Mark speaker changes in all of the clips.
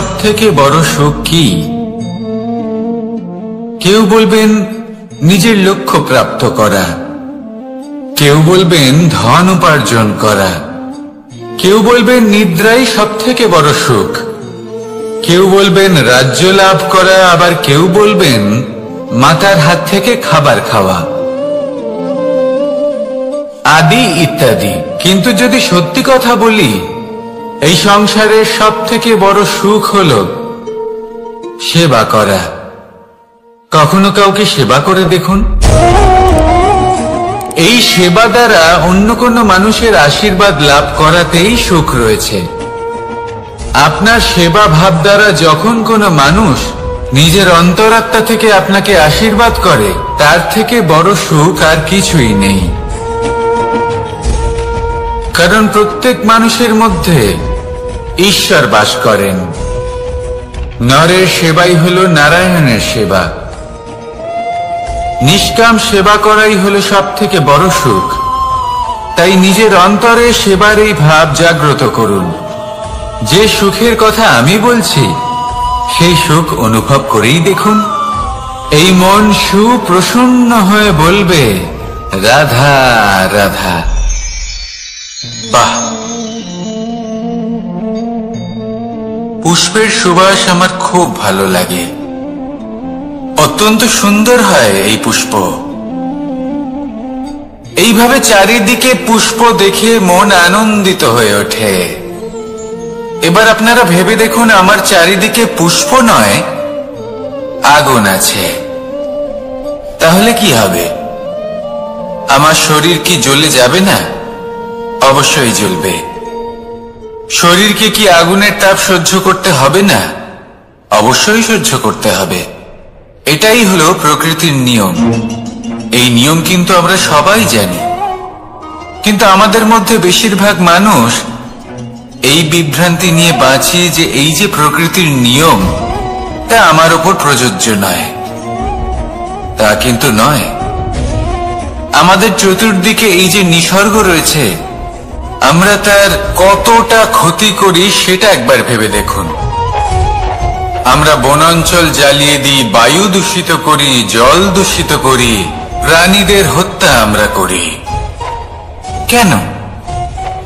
Speaker 1: সবথেকে বড় সুখ কি? কেউ বলবেন নিজের লক্ষ্য প্রাপ্ত করা, কেউ বলবেন ধন উপার্জন করা, কেউ বলবেন নিদ্রাই সবথেকে বড় সুখ, কেউ বলবেন রাজ্য লাভ করা, আবার কেউ বলবেন মাতার হাত থেকে খাবার খাওয়া, আদি ইত্যাদি। কিন্তু যদি সত্যি কথা বলি, এই সংসারের সবথেকে বড় সুখ হল সেবা করা। কখনো কাউকে সেবা করে দেখুন। এই সেবা দ্বারা অন্য কোনো মানুষের আশীর্বাদ লাভ করাতেই সুখ রয়েছে। আপনার সেবা ভাব দ্বারা যখন কোনো মানুষ নিজের অন্তরাত্মা থেকে আপনাকে আশীর্বাদ করে, তার থেকে বড় সুখ আর কিছুই নেই। কারণ প্রত্যেক মানুষের মধ্যে ঈশ্বর বাস করেন। নরের সেবাই হল নারায়ণের সেবা। নিষ্কাম সেবা করাই হল সবথেকে বড় সুখ। তাই নিজের অন্তরে সেবার এই ভাব জাগ্রত করুন। যে সুখের কথা আমি বলছি, সেই সুখ অনুভব করেই দেখুন। এই মন সুপ্রসন্ন হয়ে বলবে, রাধা রাধা। বাহ! পুষ্পের সুবাস আমার খুব ভালো লাগে। অত্যন্ত সুন্দর হয় এই পুষ্প। এইভাবে চারিদিকে পুষ্প দেখে মন আনন্দিত হয়ে ওঠে। এবার আপনারা ভেবে দেখুন, আমার চারিদিকে পুষ্প নয়, আগুন আছে। তাহলে কি হবে? আমার শরীর কি জ্বলে যাবে না? অবশ্যই জ্বলবে। শরীরকে কি আগুনের তাপ সহ্য করতে হবে না? অবশ্যই সহ্য করতে হবে। এটাই হলো প্রকৃতির নিয়ম। এই নিয়ম কিন্তু আমরা সবাই জানি, কিন্তু আমাদের মধ্যে বেশিরভাগ মানুষ এই বিভ্রান্তি নিয়ে বাঁচি যে এই যে প্রকৃতির নিয়ম, তা আমার উপর প্রযোজ্য নয়। তা কিন্তু নয়। আমাদের চতুর্দিকে এই যে নিসর্গ রয়েছে, আমরা তার কতটা ক্ষতি করি সেটা একবার ভেবে দেখুন। আমরা বনাঞ্চল জ্বালিয়ে দিই, বায়ু দূষিত করি, জল দূষিত করি, প্রাণীদের হত্যা আমরা করি। কেন?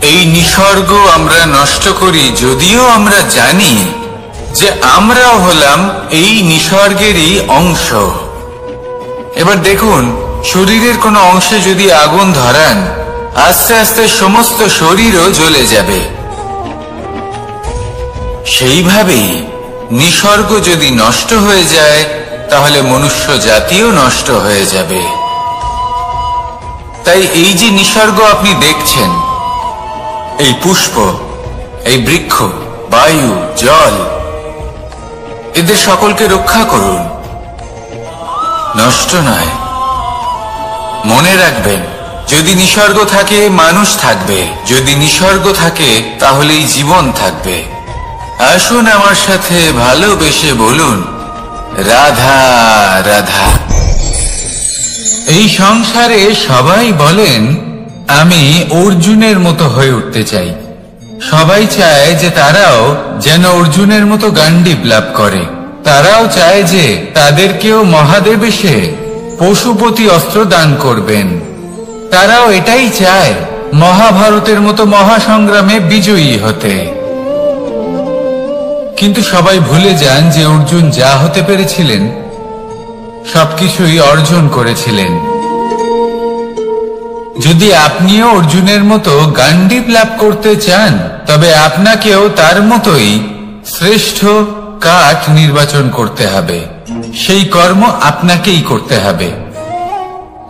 Speaker 1: এই নিসর্গ আমরা নষ্ট করি, যদিও আমরা জানি যে আমরাও হলাম এই নিসর্গেরই অংশ। এবার দেখুন, শরীরের কোনো অংশে যদি আগুন ধরান, আস্তে আস্তে সমস্ত শরীরও জ্বলে যাবে। সেইভাবেই নিসর্গ যদি নষ্ট হয়ে যায়, তাহলে মনুষ্য জাতিও নষ্ট হয়ে যাবে। তাই এই যে নিসর্গ আপনি দেখছেন, এই পুষ্প, এই বৃক্ষ, বায়ু, জল, এদের সকলকে রক্ষা করুন, নষ্ট নয়। মনে রাখবেন, যদি নিসর্গ থাকে মানুষ থাকবে, যদি নিসর্গ থাকে তাহলেই জীবন থাকবে। আসুন আমার সাথে ভালোবেসে বলুন, রাধা রাধা। এই সংসারে সবাই বলেন, আমি অর্জুনের মতো হয়ে উঠতে চাই। সবাই চায় যে তারাও যেন অর্জুনের মতো গান্ডীব লাভ করে। তারাও চায় যে তাদেরকেও মহাদেব এসে পশুপতি অস্ত্র দান করবেন। তারাও এটাই চায় মহাভারতের মতো মহাসংগ্রামে বিজয়ী হতে। কিন্তু সবাই ভুলে যান যে অর্জুন যা হতে পেরেছিলেন, সবকিছুই অর্জন করেছিলেন। যদি আপনিও অর্জুনের মতো গান্ডীব লাভ করতে চান, তবে আপনাকেও তার মতোই শ্রেষ্ঠ কাঠ নির্বাচন করতে হবে। সেই কর্ম আপনাকেই করতে হবে।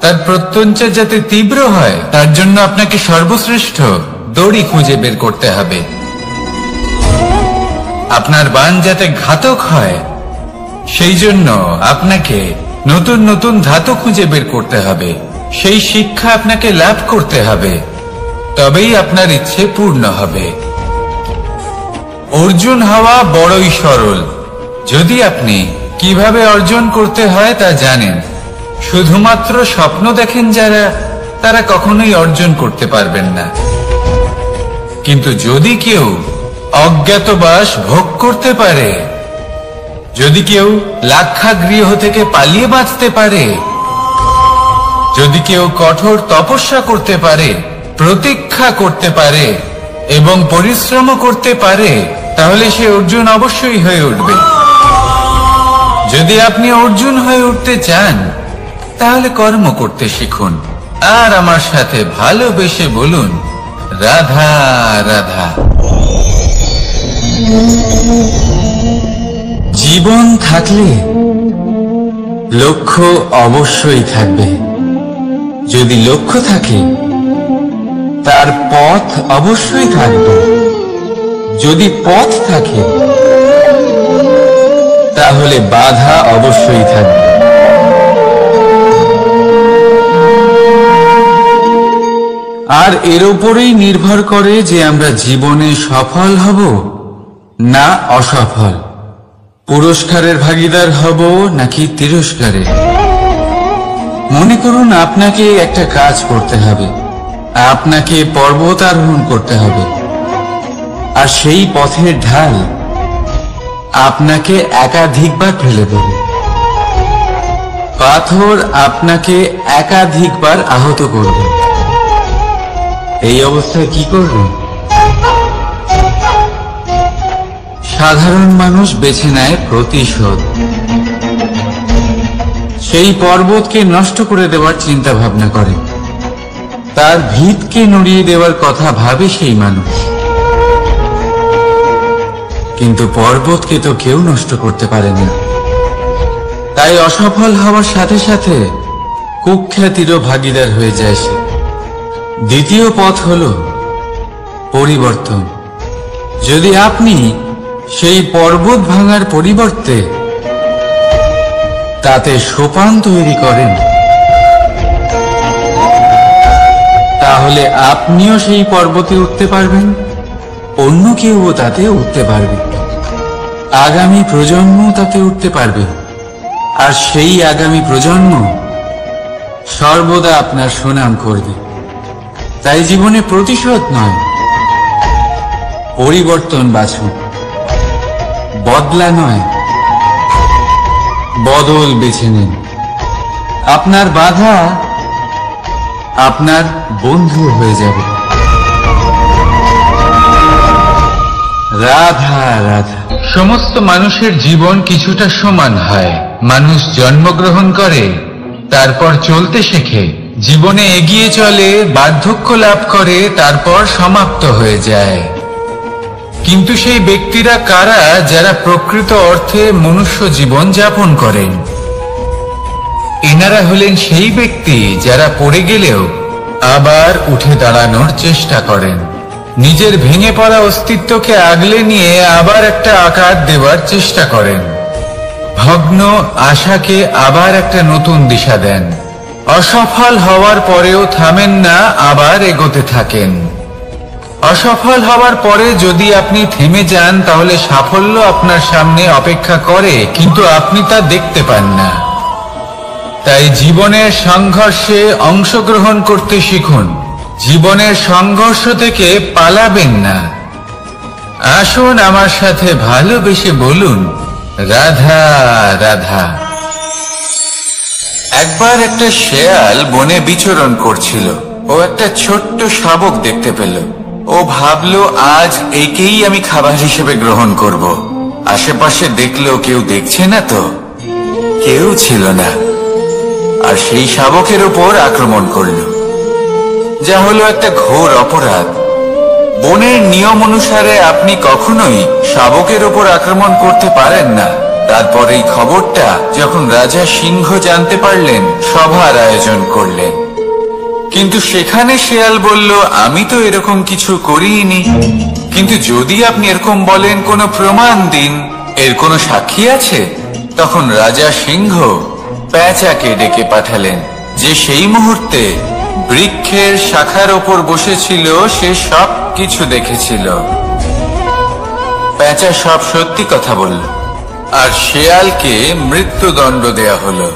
Speaker 1: তার প্রত্যঞ্চা যাতে তীব্র হয়, তার জন্য আপনাকে সর্বশ্রেষ্ঠ দড়ি খুঁজে বের করতে হবে। আপনার বাণ যাতে ঘাতক হয়, সেই জন্য আপনাকে নতুন নতুন ধাতু খুঁজে বের করতে হবে। সেই শিক্ষা আপনাকে লাভ করতে হবে, তবেই আপনার ইচ্ছে পূর্ণ হবে। অর্জুন হওয়া বড়ই সরল, যদি আপনি কিভাবে অর্জন করতে হয় তা জানেন। শুধুমাত্র স্বপ্ন দেখেন যারা, তারা কখনোই অর্জন করতে পারবেন না। কিন্তু যদি কেউ অজ্ঞাতবাস ভোগ করতে পারে, যদি কেউ লাক্ষাগৃহ থেকে পালিয়ে বাঁচতে পারে, যদি কেউ কঠোর তপস্যা করতে পারে, প্রতীক্ষা করতে পারে এবং পরিশ্রম করতে পারে, তাহলে সে অর্জুন অবশ্যই হয়ে উঠবে। যদি আপনি অর্জুন হয়ে উঠতে চান, তাহলে কর্ম করতে শিখুন আর আমার সাথে ভালোবেসে বলুন, রাধা রাধা।
Speaker 2: জীবন থাকলে লক্ষ্য অবশ্যই থাকবে। যদি লক্ষ্য থাকে, তার পথ অবশ্যই থাকবে। যদি পথ থাকে, তাহলে বাধা অবশ্যই থাকবে। আর এর উপরেই নির্ভর করে যে আমরা জীবনে সফল হব না অসফল, পুরস্কারের ভাগীদার হব নাকি তিরস্কারের। মনে করুন আপনাকে একটা কাজ করতে হবে, আপনাকে পর্বত আরোহণ করতে হবে, আর সেই পথের ঢাল আপনাকে একাধিকবার ফেলে দেবে। পাথর আপনাকে একাধিকবার আহত করবে। এই অবস্থায় কি করবেন? সাধারণ মানুষ বেছে নেয় প্রতিশোধ। সেই পর্বতকে নষ্ট করে দেওয়ার চিন্তা ভাবনা করে, তার ভিতকে নড়িয়ে দেওয়ার কথা ভাবে সেই মানুষ। কিন্তু পর্বতকে তো কেউ নষ্ট করতে পারে না। তাই অসফল হওয়ার সাথে সাথে কুখ্যাতিরও ভাগীদার হয়ে যায় সে। দ্বিতীয় পথ হল পরিবর্তন। যদি আপনি সেই পর্বত ভাঙার পরিবর্তে তাতে সোপান তৈরি করেন, তাহলে আপনিও সেই পর্বতে উঠতে পারবেন, অন্য কেউও তাতে উঠতে পারবে, আগামী প্রজন্ম তাতে উঠতে পারবে, আর সেই আগামী প্রজন্ম সর্বদা আপনার সুনাম করবে। তাই জীবনে প্রতিশোধ নয়, পরিবর্তন বাছুন। বদলা নয়, বদল বেছে নিন। আপনার বাধা আপনার বন্ধু হয়ে যাবে। রাধা রাধা।
Speaker 1: সমস্ত মানুষের জীবন কিছুটা সমান হয়। মানুষ জন্মগ্রহণ করে, তারপর চলতে শেখে, জীবনে এগিয়ে চলে, বার্ধক্য লাভ করে, তারপর সমাপ্ত হয়ে যায়। কিন্তু সেই ব্যক্তিরা কারা যারা প্রকৃত অর্থে মনুষ্য জীবন যাপন করেন? এনারা হলেন সেই ব্যক্তি যারা পড়ে গেলেও আবার উঠে দাঁড়ানোর চেষ্টা করেন, নিজের ভেঙে পড়া অস্তিত্বকে আগলে নিয়ে আবার একটা আকার দেওয়ার চেষ্টা করেন, ভগ্ন আশাকে আবার একটা নতুন দিশা দেন। অসফল হওয়ার পরেও থামেন না, আবার এগোতে থাকেন। অসফল হওয়ার পরে যদি আপনি থেমে যান, তাহলে সাফল্য আপনার সামনে অপেক্ষা করে, কিন্তু আপনি তা দেখতে পান না। তাই জীবনের সংঘর্ষে অংশগ্রহণ করতে শিখুন। জীবনের সংঘর্ষ থেকে পালাবেন না। আসুন আমার সাথে ভালোবেসে বলুন, রাধা রাধা। একবার একটা শেয়াল বনে বিচরণ করছিল। ও একটা ছোট্ট শাবক দেখতে পেল। ও ভাবলো, আজ একেই আমি খাবার হিসেবে গ্রহণ করব। আশেপাশে দেখলো কেউ দেখছে না তো, কেউ ছিল না, আর সেই শাবকের উপর আক্রমণ করল, যা হলো একটা ঘোর অপরাধ। বনের নিয়ম অনুসারে আপনি কখনোই শাবকের উপর আক্রমণ করতে পারেন না। তারপর এই খবরটা যখন রাজা সিংহ জানতে পারলেন, সভার আয়োজন করলেন। কিন্তু সেখানে শেয়াল বলল, আমি তো এরকম কিছু করিনি। কিন্তু যদি আপনি এরকম বলেন, কোনো প্রমাণ দিন, এর কোনো সাক্ষী আছে? তখন রাজা সিংহ পেঁচাকে ডেকে পাঠালেন, যে সেই মুহূর্তে বৃক্ষের শাখার ওপর বসেছিল। সে সব কিছু দেখেছিল। পেঁচা সব সত্যি কথা বলল, আর শেয়ালকে মৃত্যুদণ্ড দেয়া হলো।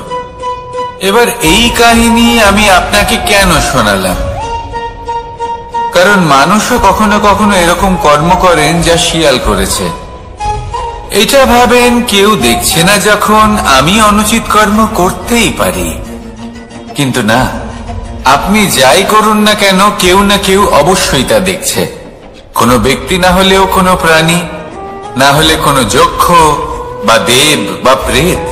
Speaker 1: এবার এই কাহিনী আমি আপনাকে কেন শোনালাম? কারণ মানুষও কখনো কখনো এরকম কর্ম করেন যা শিয়াল করেছে। এটা ভাবেন কেউ দেখছে না যখন আমি অনুচিত কর্ম করতেই পারি, কিন্তু না, আপনি যাই করুন না কেন কেউ না কেউ অবশ্যই তা দেখছে। কোনো ব্যক্তি না হলেও কোনো প্রাণী, না হলে কোনো যক্ষ বা দেব বা প্রেত।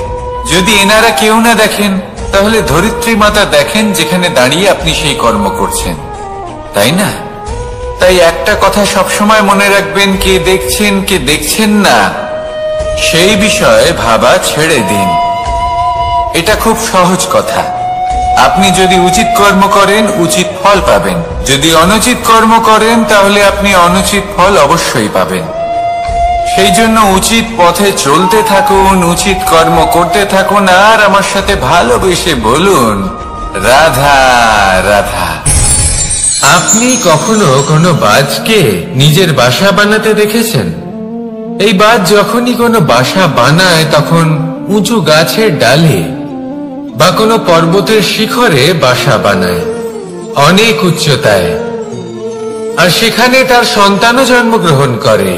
Speaker 1: যদি এনারা কেউ না দেখেন তাহলে ধরিত্রী মাতা দেখেন যেখানে দাঁড়িয়ে আপনি সেই কর্ম করছেন, তাই না? তাই একটা কথা সবসময় মনে রাখবেন, কে দেখছেন কে দেখছেন না সেই বিষয়ে ভাবা ছেড়ে দিন। এটা খুব সহজ কথা। আপনি যদি উচিত কর্ম করেন উচিত ফল পাবেন, যদি অনুচিত কর্ম করেন তাহলে আপনি অনুচিত ফল অবশ্যই পাবেন। সেই জন্য উচিত পথে চলতে থাকুন, উচিত কর্ম করতে থাকুন, আর আমার সাথে ভালোবেসে বলুন রাধা রাধা। আপনি কখনো কোনো বাজকে নিজের বাসা বানাতে দেখেছেন? এই বাজ যখনই কোনো বাসা বানায় তখন উঁচু গাছের ডালে বা কোনো পর্বতের শিখরে বাসা বানায়, অনেক উচ্চতায়, আর সেখানে তার সন্তানও জন্মগ্রহণ করে।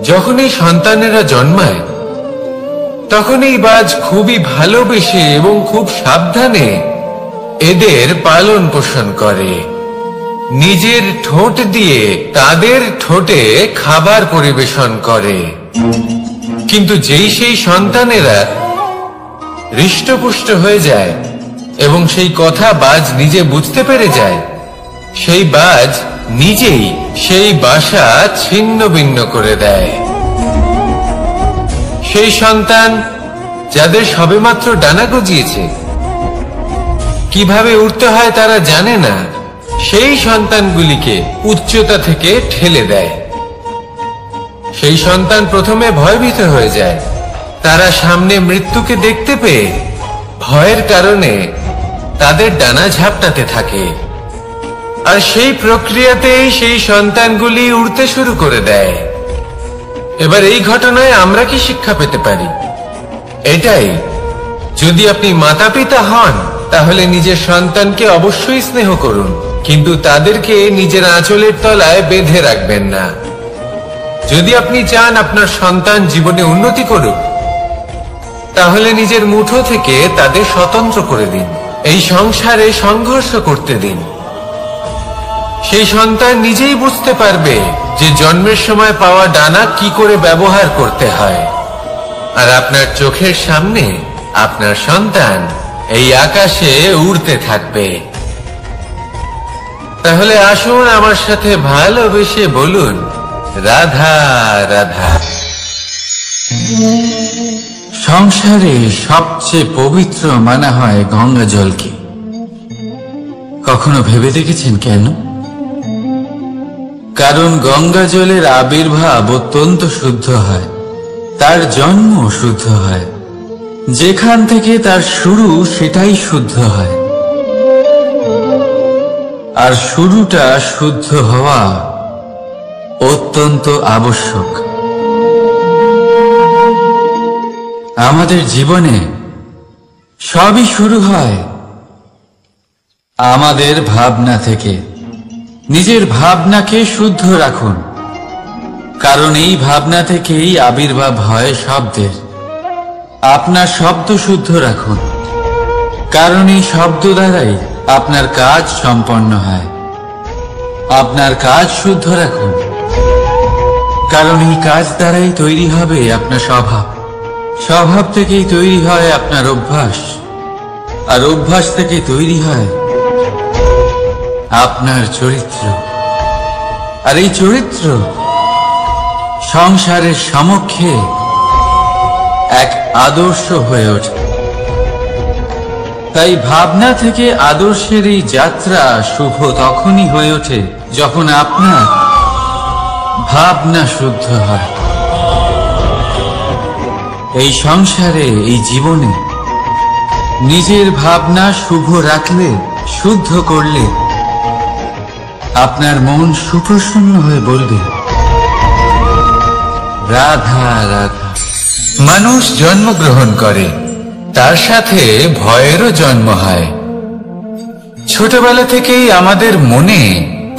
Speaker 1: যখন এই সন্তানেরা জন্মায় তখন এই বাজ খুবই ভালোবেসে এবং খুব সাবধানে এদের পালন পোষণ করে। নিজের ঠোঁট দিয়ে তাদের ঠোঁটে খাবার পরিবেশন করে। কিন্তু যেই সেই সন্তানেরা হৃষ্টপুষ্ট হয়ে যায় এবং সেই কথা বাজ নিজে বুঝতে পেরে যায়, সেই বাজ নিজেই সেই বাসা ছিন্ন ভিন্ন করে দেয়। সেই সন্তান যাদের সবেমাত্র ডানা গজিয়েছে, কিভাবে উঠতে হয় তারা জানে না, সেই সন্তানগুলিকে উচ্চতা থেকে ঠেলে দেয়। সেই সন্তান প্রথমে ভয়ভীত হয়ে যায়। তারা সামনে মৃত্যুকে দেখতে পেয়ে ভয়ের কারণে তাদের ডানা ঝাপটাতে থাকে, আর সেই প্রক্রিয়াতেই সেই সন্তানগুলি উড়তে শুরু করে দেয়। এবার এই ঘটনায় আমরা কি শিক্ষা পেতে পারি? এটাই, যদি আপনি মাতা পিতা হন তাহলে নিজের সন্তানকে অবশ্যই স্নেহ করুন, কিন্তু তাদেরকে নিজের আঁচলের তলায় বেঁধে রাখবেন না। যদি আপনি চান আপনার সন্তান জীবনে উন্নতি করুক তাহলে নিজের মুঠো থেকে তাদের স্বতন্ত্র করে দিন, এই সংসারে সংঘর্ষ করতে দিন। সেই সন্তান নিজেই বুঝতে পারবে যে জন্মের সময় পাওয়া ডানা কি করে ব্যবহার করতে হয়। আর আপনার চোখের সামনে আপনার সন্তান এই আকাশে উড়তে থাকবে। তাহলে আসুন আমার সাথে ভালোবেসে বলুন রাধা রাধা।
Speaker 2: সংসারে সবচেয়ে পবিত্র মানা হয় গঙ্গা জলকে। কখনো ভেবে দেখেছেন কেন? কারণ গঙ্গা জলের আবির্ভাব অত্যন্ত শুদ্ধ হয়, তার জন্ম শুদ্ধ হয়, যেখান থেকে তার শুরু সেটাই শুদ্ধ হয়। আর শুরুটা শুদ্ধ হওয়া অত্যন্ত আবশ্যক। আমাদের জীবনে সবই শুরু হয় আমাদের ভাবনা থেকে। নিজের ভাবনাকে শুদ্ধ রাখুন, কারণ এই ভাবনা থেকেই আবির্ভাব হয় শব্দের। আপনার শব্দ শুদ্ধ রাখুন, কারণ এই শব্দ দ্বারাই আপনার কাজ সম্পন্ন হয়। আপনার কাজ শুদ্ধ রাখুন, কারণ এই কাজ দ্বারাই তৈরি হবে আপনার স্বভাব। স্বভাব থেকেই তৈরি হয় আপনার অভ্যাস, আর অভ্যাস থেকে তৈরি হয় আপনার চরিত্র। আর এই চরিত্র সংসারের সমক্ষে এক আদর্শ হয়ে ওঠে। তাই ভাবনা থেকে আদর্শের এই যাত্রা শুভ তখনই হয়ে ওঠে যখন আপনার ভাবনা শুদ্ধ হয়। এই সংসারে, এই জীবনে নিজের ভাবনা শুভ রাখলে, শুদ্ধ করলে আপনার মন সুপ্রসন্ন হয়ে বলবে রাধা রাধা।
Speaker 1: মানুষ জন্মগ্রহণ করে, তার সাথে ভয়েরও জন্ম হয়। ছোটবেলা থেকেই আমাদের মনে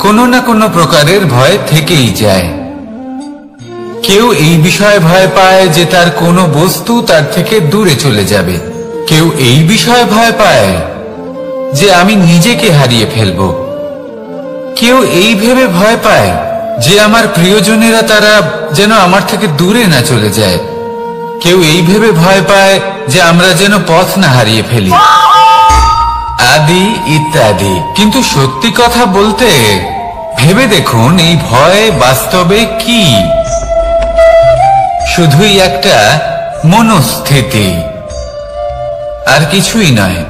Speaker 1: কোনো না কোনো প্রকারের ভয় থেকেই যায়। কেউ এই বিষয়ে ভয় পায় যে তার কোনো বস্তু তার থেকে দূরে চলে যাবে। কেউ এই বিষয়ে ভয় পায় যে আমি নিজেকে হারিয়ে ফেলব। কেউ এই ভেবে ভয় পায় যে আমার প্রিয়জনেরা তারা যেন আমার থেকে দূরে না চলে যায়। কেউ এই ভেবে ভয় পায় যে আমরা যেন পথ না হারিয়ে ফেলি, আদি ইত্যাদি। কিন্তু সত্যি কথা বলতে ভেবে দেখুন, এই ভয় বাস্তবে কি? শুধুই একটা মনস্থিতি, আর কিছুই নয়।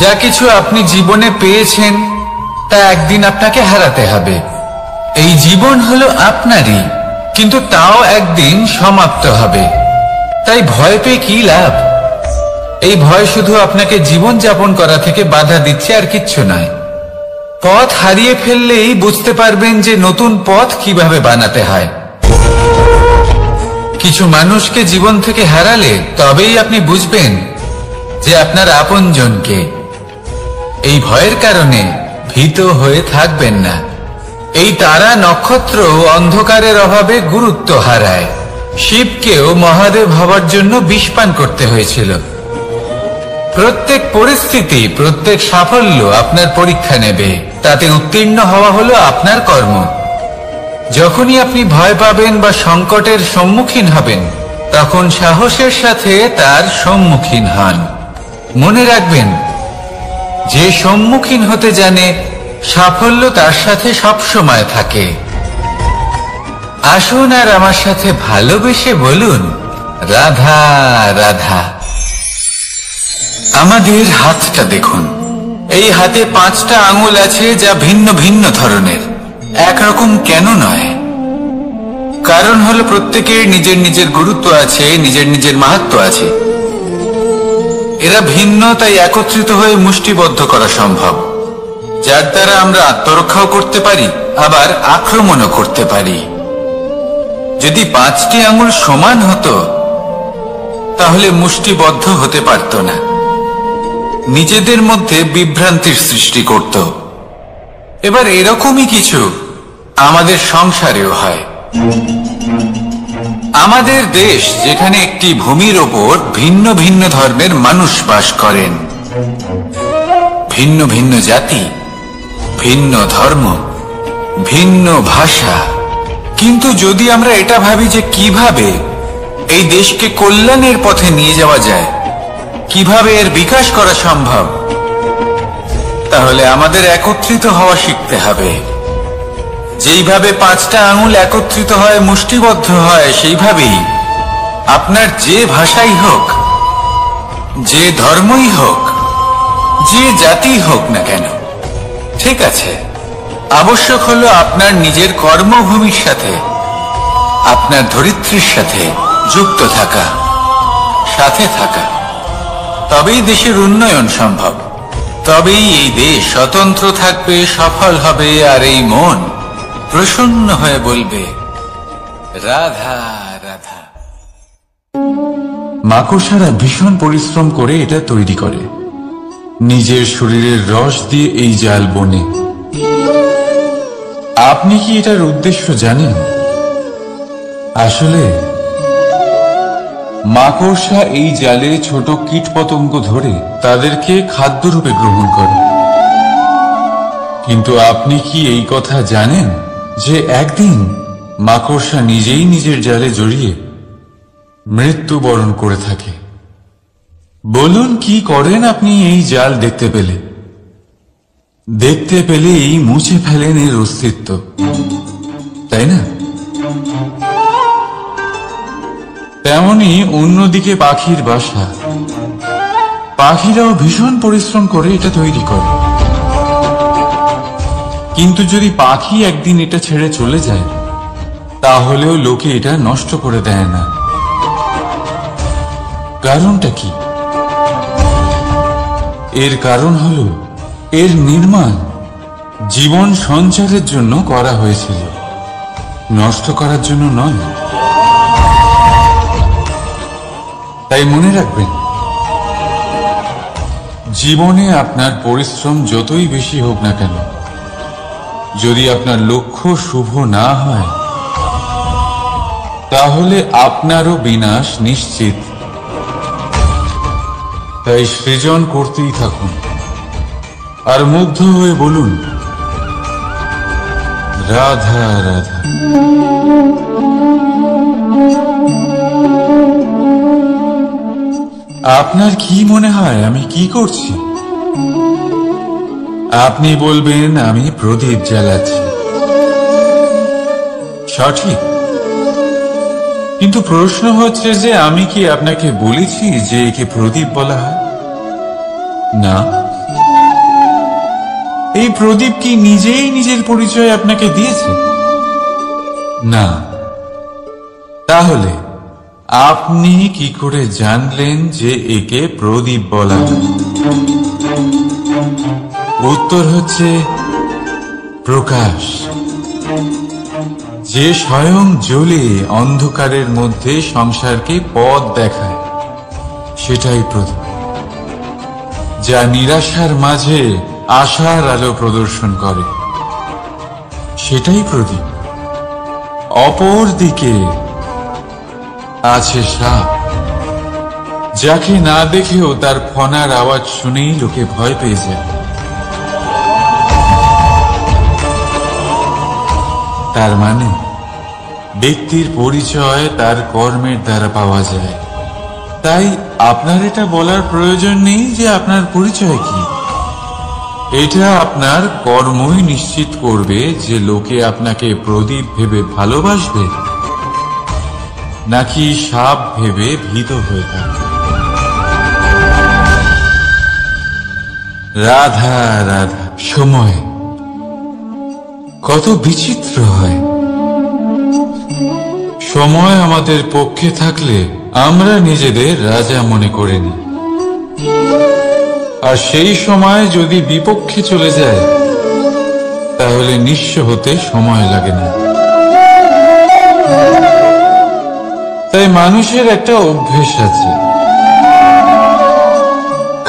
Speaker 1: যা কিছু আপনি জীবনে পেয়েছেন তা একদিন আপনাকে হারাতে হবে। এই জীবন হলো আপনারই, কিন্তু তাও একদিন সমাপ্ত হবে। তাই ভয় পেয়ে কি লাভ? এই ভয় শুধু আপনাকে জীবন যাপন করা থেকে বাধা দিচ্ছে, আর কিচ্ছু নয়। পথ হারিয়ে ফেললেই বুঝতে পারবেন যে নতুন পথ কিভাবে বানাতে হয়। কিছু মানুষকে জীবন থেকে হারালে তবেই আপনি বুঝবেন যে আপনার আপনজনকে। এই ভয়ের কারণে ভীত হয়ে থাকবেন না। এই তারা নক্ষত্র অন্ধকারের অভাবে গুরুত্ব হারায়। শিবকেও মহাদেব হবার জন্য বিষ পান করতে হয়েছিল। প্রত্যেক পরিস্থিতি, প্রত্যেক সাফল্য আপনার পরীক্ষা নেবে। তাতে উত্তীর্ণ হওয়া হলো আপনার কর্ম। যখনই আপনি ভয় পাবেন বা সংকটের সম্মুখীন হবেন, তখন সাহসের সাথে তার সম্মুখীন হন। মনে রাখবেন, যে সম্মুখীন হতে জানে সাফল্য তার সাথে সবসময় থাকে। আসুন আর আমার সাথে ভালোবেসে বলুন, রাধা রাধা। আমাদের হাতটা দেখুন। এই হাতে 5টা আঙুল আছে, যা ভিন্ন ভিন্ন ধরনের। একরকম কেন নয়? কারণ হলো প্রত্যেকের নিজের নিজের গুরুত্ব আছে, নিজের নিজের মাহাত্ম্য আছে। এরা ভিন্ন, তাই একত্রিত হয়ে মুষ্টিবদ্ধ করা সম্ভব, যার দ্বারা আমরা আত্মরক্ষাও করতে পারি, আবার আক্রমণও করতে পারি। যদি 5টি আঙুল সমান হতো তাহলে মুষ্টিবদ্ধ হতে পারত না, নিজেদের মধ্যে বিভ্রান্তির সৃষ্টি করত। এবার এরকমই কিছু আমাদের সংসারেও হয়। আমাদের দেশ, যেখানে একটি ভূমির ওপর ভিন্ন ভিন্ন ধর্মের মানুষ বাস করেন, ভিন্ন ভিন্ন জাতি, ভিন্ন ধর্ম, ভিন্ন ভাষা। কিন্তু যদি আমরা এটা ভাবি যে কিভাবে এই দেশকে কল্যাণের পথে নিয়ে যাওয়া যায়, কিভাবে এর বিকাশ করা সম্ভব, তাহলে আমাদের একত্রিত হওয়া শিখতে হবে। যেইভাবে 5টা আঙুল একত্রিত হয়, মুষ্টিবদ্ধ হয়, সেইভাবেই আপনার যে ভাষাই হোক, যে ধর্মই হোক, যে জাতি হোক না কেন, ঠিক আছে, আবশ্যক হলো আপনার নিজের কর্মভূমির সাথে, আপনার ধরিত্রীর সাথে যুক্ত থাকা, সাথে থাকা। তবেই দেশের উন্নয়ন সম্ভব, তবেই এই দেশ স্বতন্ত্র থাকবে, সফল হবে, আর এই মন প্রসন্ন হয়ে বলবে, রাধা রাধা।
Speaker 2: মাকড়সারা ভীষণ পরিশ্রম করে এটা তৈরি করে, নিজের শরীরের রস দিয়ে এই জাল বনে। আপনি কি এটার উদ্দেশ্য জানেন? আসলে মাকড়সা এই জালে ছোট কীটপতঙ্গ ধরে তাদেরকে খাদ্যরূপে গ্রহণ করে। কিন্তু আপনি কি এই কথা জানেন যে একদিন মাকড়সা নিজেই নিজের জালে জড়িয়ে মৃত্যুবরণ করে থাকে? বলুন, কি করেন আপনি এই জাল দেখতে পেলে? দেখতে পেলেই মুছে ফেলেন এর অস্তিত্ব, তাই না? তেমনি অন্যদিকে পাখির বাসা, পাখিরাও ভীষণ পরিশ্রম করে এটা তৈরি করে। কিন্তু যদি পাখি একদিন এটা ছেড়ে চলে যায়, তাহলেও লোকে এটা নষ্ট করে দেয় না। কারণটা কি? এর কারণ হলো এর নির্মাণ জীবন সঞ্চারের জন্য করা হয়েছিল, নষ্ট করার জন্য নয়। তাই মনে রাখবেন, জীবনে আপনার পরিশ্রম যতই বেশি হোক না কেন, যদি আপনার লক্ষ্য শুভ না হয়, তাহলে আপনারও বিনাশ নিশ্চিত। তাই সৃজন করতেই থাকুন আর মুগ্ধ হয়ে বলুন, রাধা রাধা। আপনার কি মনে হয় আমি কি করছি? আপনি বলবেন আমি প্রদীপ জ্বালাচ্ছি। সঠিক, কিন্তু প্রশ্ন হচ্ছে যে আমি কি আপনাকে বলেছি যে একে প্রদীপ বলা হয়? না। এই প্রদীপ কি নিজেই নিজের পরিচয় আপনাকে দিয়েছে? না। তাহলে আপনি কি করে জানলেন যে একে প্রদীপ বলা হয়? উত্তর হচ্ছে প্রকাশ, যে স্বয়ং জ্বলে অন্ধকারের মধ্যে সংসারকে পথ দেখায়, সেটাই প্রদীপ। যা নিরাশার মাঝে আশার আলো প্রদর্শন করে, সেটাই প্রদীপ। অপর দিকে আছে সাপ, যাকে না দেখেও তার ফনার আওয়াজ শুনেই লোকে ভয় পেয়ে যায়। তার মানে ব্যক্তির পরিচয় তার কর্মের দ্বারা পাওয়া যায়। তাই আপনার এটা বলার প্রয়োজন নেই যে আপনার পরিচয় কি। এটা আপনার কর্মই নিশ্চিত করবে যে লোকে আপনাকে প্রদীপ ভেবে ভালোবাসবে নাকি সাপ ভেবে ভীত হয়ে থাকবে। রাধা রাধা। সময় কত বিচিত্র হয়। সময় আমাদের পক্ষে থাকলে আমরা নিজেদের রাজা মনে করে নিই, আর সেই সময় যদি বিপক্ষে চলে যায় তাহলে নিঃস্ব হতে সময় লাগে না। তাই মানুষের একটা অভ্যেস আছে,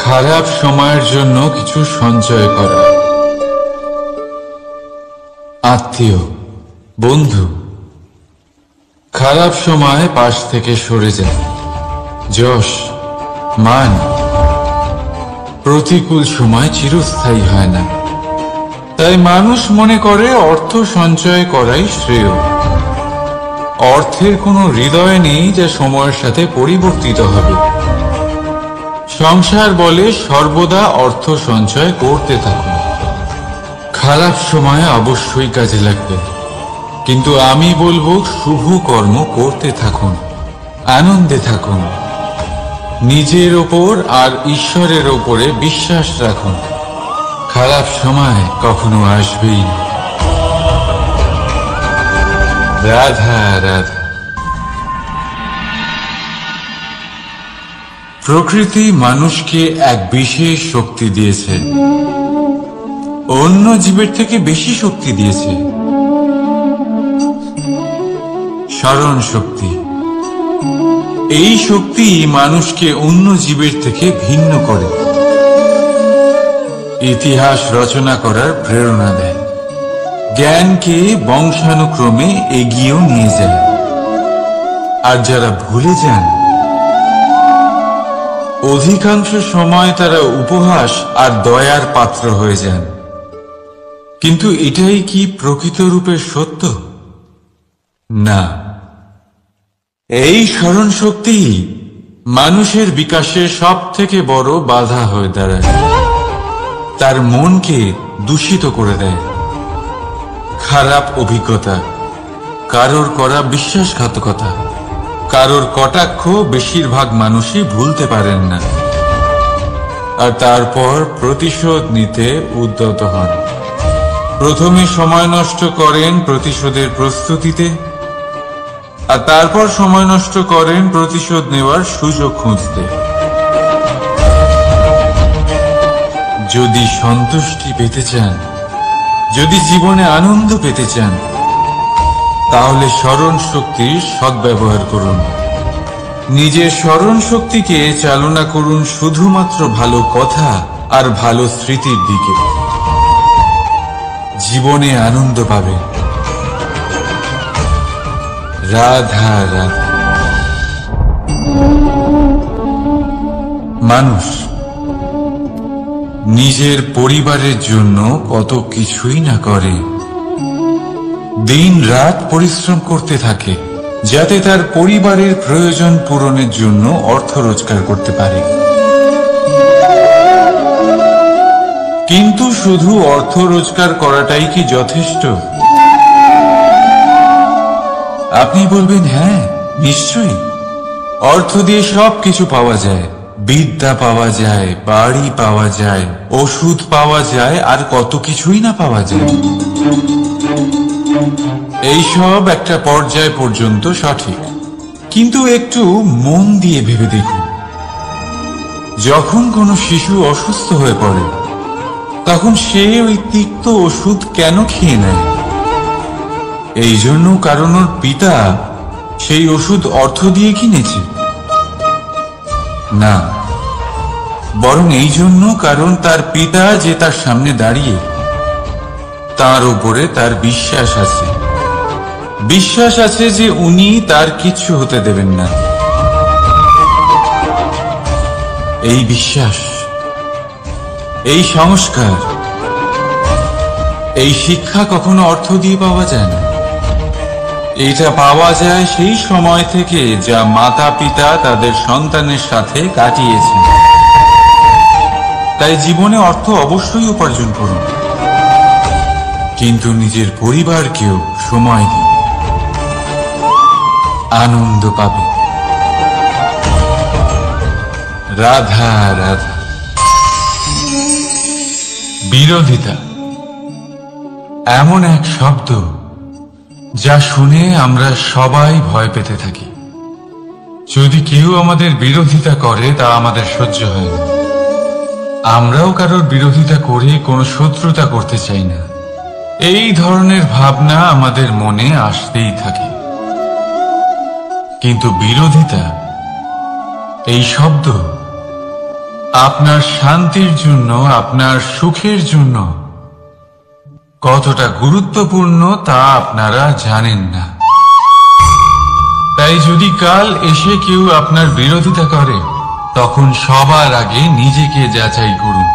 Speaker 2: খারাপ সময়ের জন্য কিছু সঞ্চয় করা। আত্মীয়, বন্ধু খারাপ সময় পাশ থেকে সরে যায়। যশ, মান প্রতিকূল সময় চিরস্থায়ী হয় না। তাই মানুষ মনে করে অর্থ সঞ্চয় করাই শ্রেয়। অর্থের কোনো হৃদয় নেই যা সময়ের সাথে পরিবর্তিত হবে। সংসার বলে সর্বদা অর্থ সঞ্চয় করতে থাকুন। খারাপ সময় অবশ্যই কাজে লাগবে, কিন্তু আমি বলবো শুভ কর্ম করতে থাকুন, আনন্দে থাকুন, নিজের ওপর আর ঈশ্বরের ওপরে বিশ্বাস রাখুন। খারাপ সময় কখনো আসবেই না। রাধা রাধা। প্রকৃতি মানুষকে এক বিশেষ শক্তি দিয়েছে, অন্য জীবের থেকে বেশি শক্তি দিয়েছে। স্মরণ শক্তি। এই শক্তি মানুষকে অন্য জীবের থেকে ভিন্ন করে, ইতিহাস রচনা করার প্রেরণা দেয়, জ্ঞানকে বংশানুক্রমে এগিয়েও নিয়ে যায়। আর যারা ভুলে যান, অধিকাংশ সময় তারা উপহাস আর দয়ার পাত্র হয়ে যান। কিন্তু এটাই কি প্রকৃত রূপে সত্য? না। এই স্মরণ শক্তি মানুষের বিকাশে সব থেকে বড় বাধা হয়ে দাঁড়ায়। তার মনকে দূষিত করে দেয়। খারাপ অভিজ্ঞতা, কারোর করা বিশ্বাসঘাতকতা, কারোর কটাক্ষ বেশিরভাগ মানুষই ভুলতে পারেন না, আর তারপর প্রতিশোধ নিতে উদ্যত হন। প্রথমে সময় নষ্ট করেন প্রতিশোধের প্রস্তুতিতে, আর তারপর সময় নষ্ট করেন প্রতিশোধ নেওয়ার সুযোগ খুঁজতে। যদি সন্তুষ্টি পেতে চান, যদি জীবনে আনন্দ পেতে চান, তাহলে স্মরণ শক্তির সদ্ব্যবহার করুন। নিজের স্মরণ শক্তিকে চালনা করুন শুধুমাত্র ভালো কথা আর ভালো স্মৃতির দিকে। জীবনে আনন্দ পাবে। রাধা রাধা। মানুষ নিজের পরিবারের জন্য কত কিছুই না করে, দিন রাত পরিশ্রম করতে থাকে যাতে তার পরিবারের প্রয়োজন পূরণের জন্য অর্থ রোজগার করতে পারে। কিন্তু শুধু অর্থ রোজগার করাটাই কি যথেষ্ট? আপনি বলবেন, হ্যাঁ নিশ্চয়ই, অর্থ দিয়ে সবকিছু পাওয়া যায়, বিদ্যা পাওয়া যায়, বাড়ি পাওয়া যায়, ওষুধ পাওয়া যায়, আর কত কিছুই না পাওয়া যায়। এইসব একটা পর্যায় পর্যন্ত সঠিক, কিন্তু একটু মন দিয়ে ভেবে দেখুন, যখন কোনো শিশু অসুস্থ হয়ে পড়ে তখন সে ওই তিক্ত ওষুধ কেন খেয়ে নেয়? এই জন্য কারণ ওর পিতা সেই ওষুধ অর্থ দিয়ে কিনেছে? না, বরং এই জন্য কারণ তার পিতা যে তার সামনে দাঁড়িয়ে, তার উপরে তার বিশ্বাস আছে। বিশ্বাস আছে যে উনি তার কিচ্ছু হতে দেবেন না। এই বিশ্বাস, এই সংস্কার, এই শিক্ষা কখনো অর্থ দিয়ে পাওয়া যায় না। এটা পাওয়া যায় সেই সময় থেকে যা মাতা পিতা তাদের সন্তানের সাথে কাটিয়েছেন। তাই জীবনে অর্থ অবশ্যই উপার্জন করুন, কিন্তু নিজের পরিবারকেও সময় দিন, আনন্দ পাবে। রাধা রাধা। বিরোধিতা এমন এক শব্দ যা শুনে আমরা সবাই ভয় পেতে থাকি। যদি কেউ আমাদের বিরোধিতা করে তা আমাদের সহ্য হয় না। আমরাও কারোর বিরোধিতা করে কোনো শত্রুতা করতে চাই না। এই ধরনের ভাবনা আমাদের মনে আসতেই থাকে। কিন্তু বিরোধিতা, এই শব্দ আপনার শান্তির জন্য, আপনার সুখের জন্য কতটা গুরুত্বপূর্ণ তা আপনারা জানেন না। তাই যদি কাল এসে কেউ আপনার বিরোধিতা করে, তখন সবার আগে নিজেকে যাচাই করুন।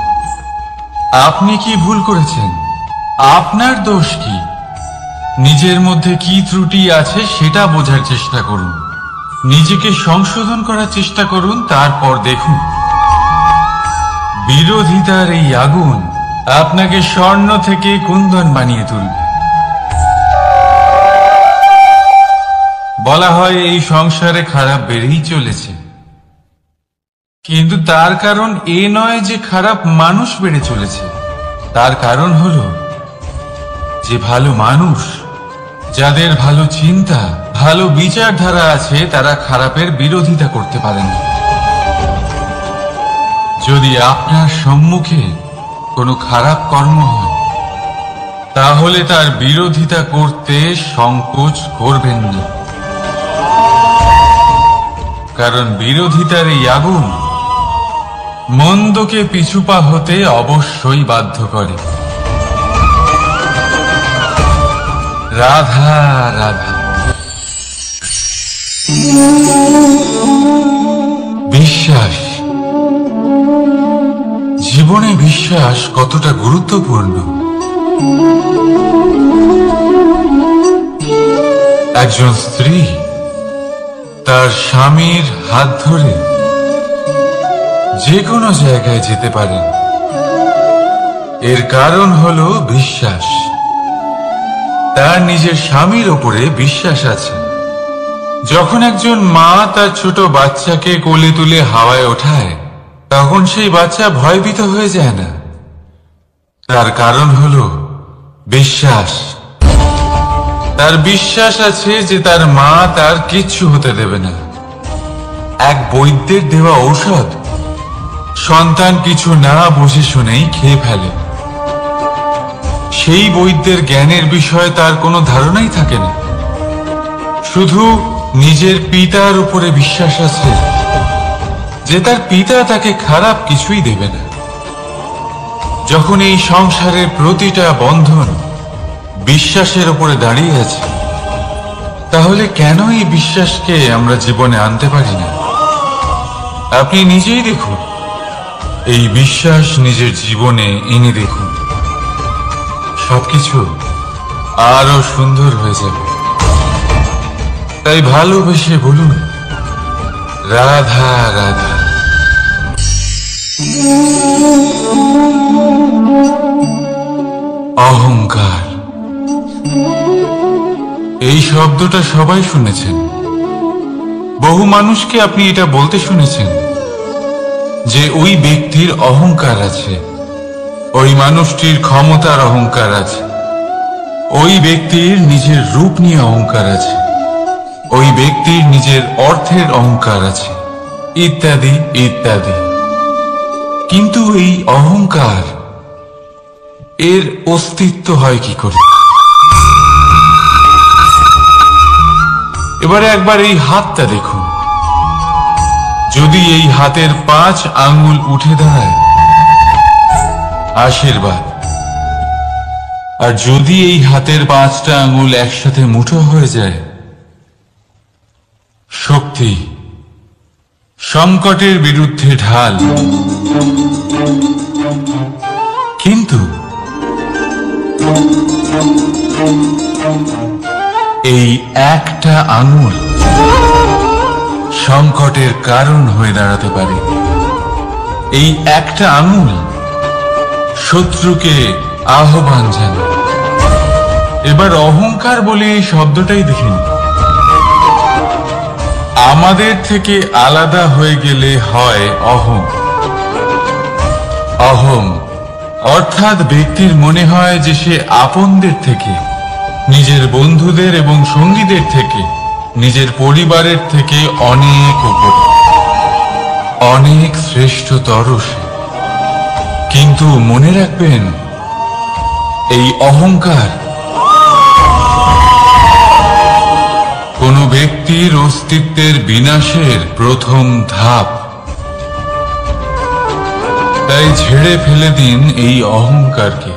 Speaker 2: আপনি কি ভুল করেছেন? আপনার দোষ কি? নিজের মধ্যে কি ত্রুটি আছে সেটা বোঝার চেষ্টা করুন, নিজেকে সংশোধন করার চেষ্টা করুন, তারপর দেখুন বিরোধিতার এই আগুন আপনাকে স্বর্ণ থেকে কুন্দন বানিয়ে তুলবে। বলা হয় এই সংসারে খারাপ বেড়েই চলেছে, কিন্তু তার কারণ এ নয় যে খারাপ মানুষ বেড়ে চলেছে। তার কারণ হলো যে ভালো মানুষ, যাদের ভালো চিন্তা, ভালো বিচারধারা আছে, তারা খারাপের বিরোধিতা করতে পারেন। যদি আপনার সম্মুখে কোনো খারাপ কর্ম হয়, তাহলে তার বিরোধিতা করতে সংকোচ করবেন না, কারণ বিরোধিতার এই আগুন মন্দকে পিছুপা হতে অবশ্যই বাধ্য করে। রাধা রাধা। বিশ্বাস, জীবনে বিশ্বাস কতটা গুরুত্বপূর্ণ। একজন স্ত্রী তার স্বামীর হাত ধরে যে কোনো জায়গায় যেতে পারেন, এর কারণ হলো বিশ্বাস। তার নিজের স্বামীর উপরে বিশ্বাস আছে। যখন একজন মা তার ছোট বাচ্চাকে কোলে তুলে হাওয়ায় ওঠায়, তখন সেই বাচ্চা ভয়ভীত হয়ে যায় না। তার কারণ হলো বিশ্বাস। তার বিশ্বাস আছে যে তার মা তার কিচ্ছু হতে দেবে না। এক বৈদ্যের দেওয়া ঔষধ সন্তান কিছু না বুঝে শুনেই খেয়ে ফেলে। সেই বৈদ্যের জ্ঞানের বিষয়ে তার কোনো ধারণাই থাকে না, শুধু নিজের পিতার উপরে বিশ্বাস আছে যে তার পিতা তাকে খারাপ কিছুই দেবে না। যখন এই সংসারের প্রতিটা বন্ধন বিশ্বাসের উপরে দাঁড়িয়ে আছে, তাহলে কেন এই বিশ্বাসকে আমরা জীবনে আনতে পারি না? আপনি নিজেই দেখুন, এই বিশ্বাস নিজের জীবনে এনে দেখুন, সবকিছু আরো সুন্দর হয়ে যাবে। তাই ভালোবেসে বলুন, রাধা রাধা। অহংকার, এই শব্দটা সবাই শুনেছেন। বহু মানুষকে আপনি এটা বলতে শুনেছেন যে ওই ব্যক্তির অহংকার আছে, ওই মানুষটির ক্ষমতার অহংকার আছে, ওই ব্যক্তির নিজের রূপ নিয়ে অহংকার আছে, ওই ব্যক্তির নিজের অর্থের অহংকার আছে, ইত্যাদি ইত্যাদি। কিন্তু এই অহংকার, এর অস্তিত্ব হয় কি করে? এবারে একবার এই হাতটা দেখুন। যদি এই হাতের 5 আঙ্গুল উঠে দাঁড়ায়, আশীর্বাদ। আর যদি এই হাতের 5টা আঙ্গুল একসাথে মুঠো হয়ে যায়, শক্তি, সংকটের বিরুদ্ধে ঢাল। কিন্তু এই একটা আঙুল সংকটের কারণ হয়ে দাঁড়াতে পারে। এই একটা আঙুল শত্রুকে আহ্বান জানায়। এবার অহংকার বলে এই শব্দটাই দেখেন। আমাদের থেকে আলাদা হয়ে গেলে হয় অহং। অহং অর্থাৎ ব্যক্তির মনে হয় যে সে আপনদের থেকে, নিজের বন্ধুদের এবং সঙ্গীদের থেকে, নিজের পরিবারের থেকে অনেক উপরে, অনেক শ্রেষ্ঠতর সে। কিন্তু মনে রাখবেন, এই অহংকার কোন ব্যক্তির অস্তিত্বের বিনাশের প্রথম ধাপ। তাই ঝেড়ে ফেলে দিন এই অহংকারকে,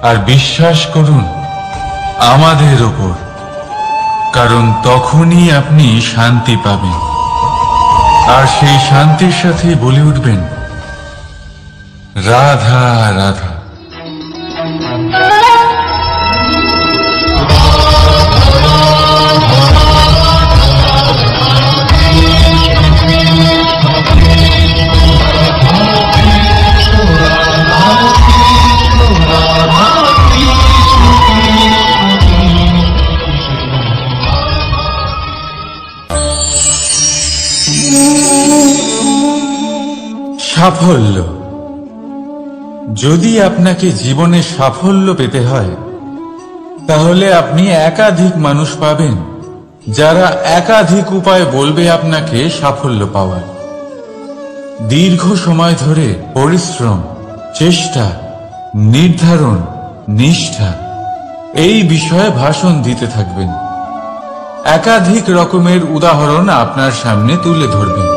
Speaker 2: আর বিশ্বাস করুন আমাদের ওপর, কারণ তখনই আপনি শান্তি পাবেন। আর সেই শান্তির সাথে বলে উঠবেন, রাধা রাধা। সাফল্য। যদি আপনাকে জীবনে সাফল্য পেতে হয়, তাহলে আপনি একাধিক মানুষ পাবেন যারা একাধিক উপায় বলবে আপনাকে সাফল্য পাওয়ার। দীর্ঘ সময় ধরে পরিশ্রম, চেষ্টা, নির্ধারণ, নিষ্ঠা, এই বিষয়ে ভাষণ দিতে থাকবেন। একাধিক রকমের উদাহরণ আপনার সামনে তুলে ধরবেন।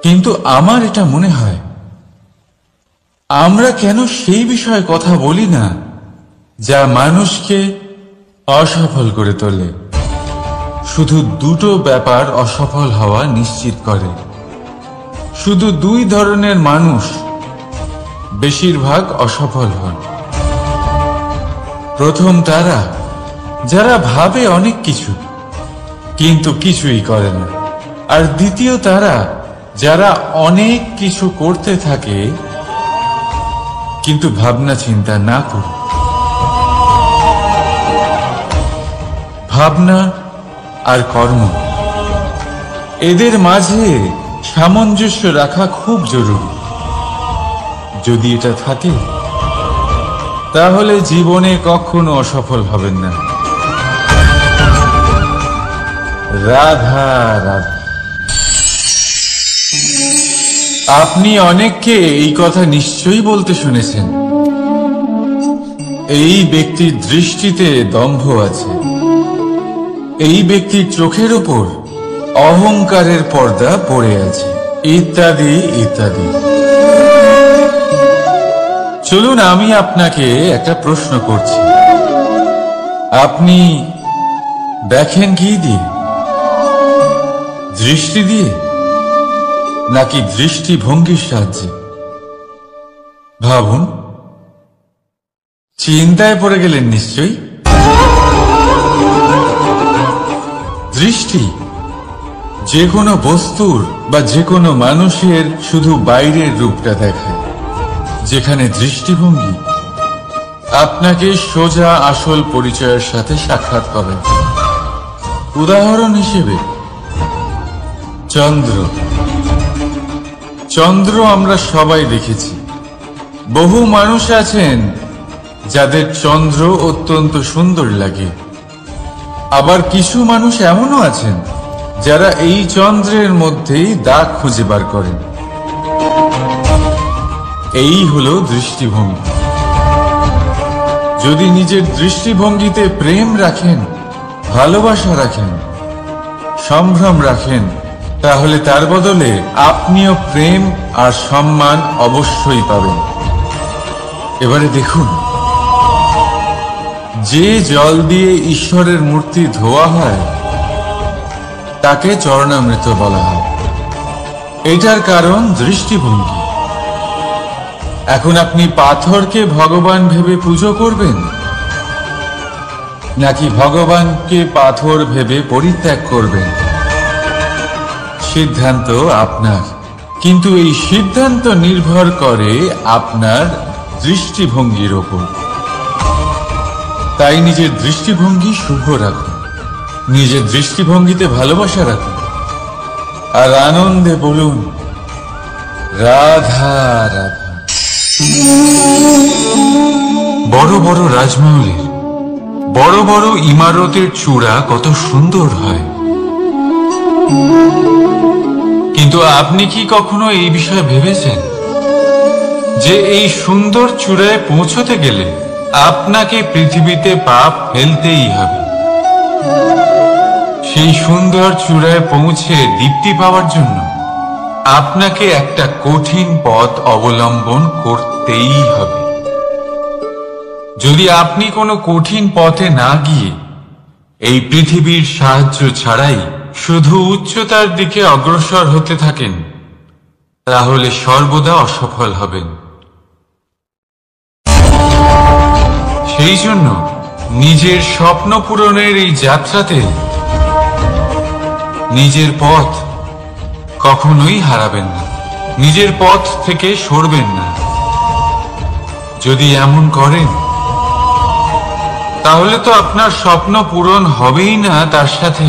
Speaker 2: কিন্তু আমার এটা মনে হয়, আমরা কেন সেই বিষয়ে কথা বলি না যা মানুষকে অসফল করে তোলে? শুধু দুটো ব্যাপার অসফল হওয়া নিশ্চিত করে। শুধু 2 ধরনের মানুষ বেশিরভাগ অসফল হন। প্রথম তারা যারা ভাবে অনেক কিছু কিন্তু কিছুই করে না। আর দ্বিতীয় তারা যারা অনেক কিছু করতে থাকে কিন্তু ভাবনা চিন্তা না করে। ভাবনা আর কর্ম, এদের মাঝে সামঞ্জস্য রাখা খুব জরুরি। যদি এটা থাকে, তাহলে জীবনে কখনো অসফল হবেন না। রাধা রাধা। আপনি অনেককে এই কথা নিশ্চয়ই বলতে শুনেছেন, এই ব্যক্তির দৃষ্টিতে দম্ভ আছে, এই ব্যক্তির চোখের উপর অহংকারের পর্দা পড়ে আছে, ইত্যাদি ইত্যাদি। চলুন আমি আপনাকে একটা প্রশ্ন করছি, আপনি দেখেন কি দিয়ে? দৃষ্টি দিয়ে নাকি দৃষ্টিভঙ্গির সাহায্যে? ভাবুন। চিন্তায় পড়ে গেলেন নিশ্চয়ই। দৃষ্টি যে কোনো বস্তুর বা যে কোনো মানুষের শুধু বাইরের রূপটা দেখায়, যেখানে দৃষ্টিভঙ্গি আপনাকে সোজা আসল পরিচয়ের সাথে সাক্ষাৎ করে। উদাহরণ হিসেবে চন্দ্র। চন্দ্র আমরা সবাই দেখেছি। বহু মানুষ আছেন যাদের চন্দ্র অত্যন্ত সুন্দর লাগে, আবার কিছু মানুষ এমনও আছেন যারা এই চন্দ্রের মধ্যেই দাগ খুঁজে বার করেন। এই হলো দৃষ্টিভঙ্গি। যদি নিজের দৃষ্টিভঙ্গিতে প্রেম রাখেন, ভালোবাসা রাখেন, সম্ভ্রম রাখেন, তাহলে তার বদলে আপনিও প্রেম আর সম্মান অবশ্যই পাবেন। এবারে দেখুন, যে জল দিয়ে ঈশ্বরের মূর্তি ধোয়া হয় তাকে চরণামৃত বলা হয়। এটার কারণ দৃষ্টিভঙ্গি। এখন আপনি পাথরকে ভগবান ভেবে পুজো করবেন, নাকি ভগবানকে পাথর ভেবে পরিত্যাগ করবেন? সিদ্ধান্ত আপনার, কিন্তু এই সিদ্ধান্ত নির্ভর করে আপনার দৃষ্টিভঙ্গির ওপর। তাই নিজের দৃষ্টিভঙ্গি শুভ রাখুন, নিজের দৃষ্টিভঙ্গিতে ভালোবাসা রাখুন, আর আনন্দে বলুন রাধা রাধা। বড় বড় রাজমহলের বড় বড় ইমারতের চূড়া কত সুন্দর হয়, কিন্তু আপনি কি কখনো এই বিষয়ে ভেবেছেন যে এই সুন্দর চূড়ায় পৌঁছতে গেলে আপনাকে পৃথিবীতে পা ফেলতেই হবে? সেই সুন্দর চূড়ায় পৌঁছে দীপ্তি পাওয়ার জন্য আপনাকে একটা কঠিন পথ অবলম্বন করতেই হবে। যদি আপনি কোনো কঠিন পথে না গিয়ে এই পৃথিবীর সাহায্য ছাড়াই শুধু উচ্চতার দিকে অগ্রসর হতে থাকেন, তাহলে সর্বদা অসফল হবেন। সেই জন্য নিজের স্বপ্ন পূরণের এই যাত্রাতে নিজের পথ কখনোই হারাবেন না, নিজের পথ থেকে সরবেন না। যদি এমন করেন তাহলে তো আপনার স্বপ্ন পূরণ হবেই না, তার সাথে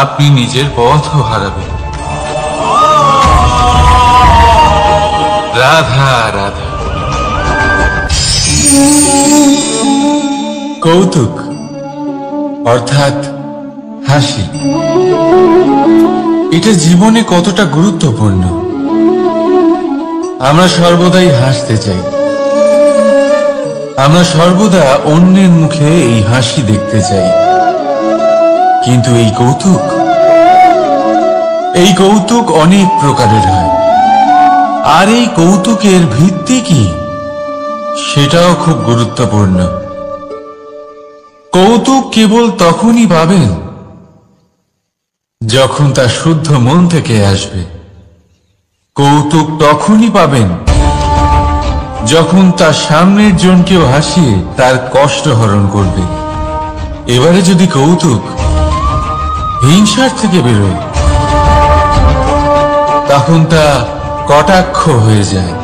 Speaker 2: আপনি নিজের পথও হারাবেন। রাধা রাধা। কৌতুক অর্থাৎ হাসি, এটা জীবনে কতটা গুরুত্বপূর্ণ। আমরা সর্বদাই হাসতে চাই, আমরা সর্বদা অন্যের মুখে এই হাসি দেখতে চাই, কিন্তু এই কৌতুক অনেক প্রকারের হয়। আর এই কৌতুকের ভিত্তি কি, সেটাও খুব গুরুত্বপূর্ণ। কৌতুক কেবল তখনই পাবেন যখন তা শুদ্ধ মন থেকে আসবে। কৌতুক তখনই পাবেন যখন তার সামনের জনকেও হাসিয়ে তার কষ্ট হরণ করবে। এবারে যদি কৌতুক হিংসার থেকে বেরোয়, তখন তা কটাক্ষ হয়ে যায়,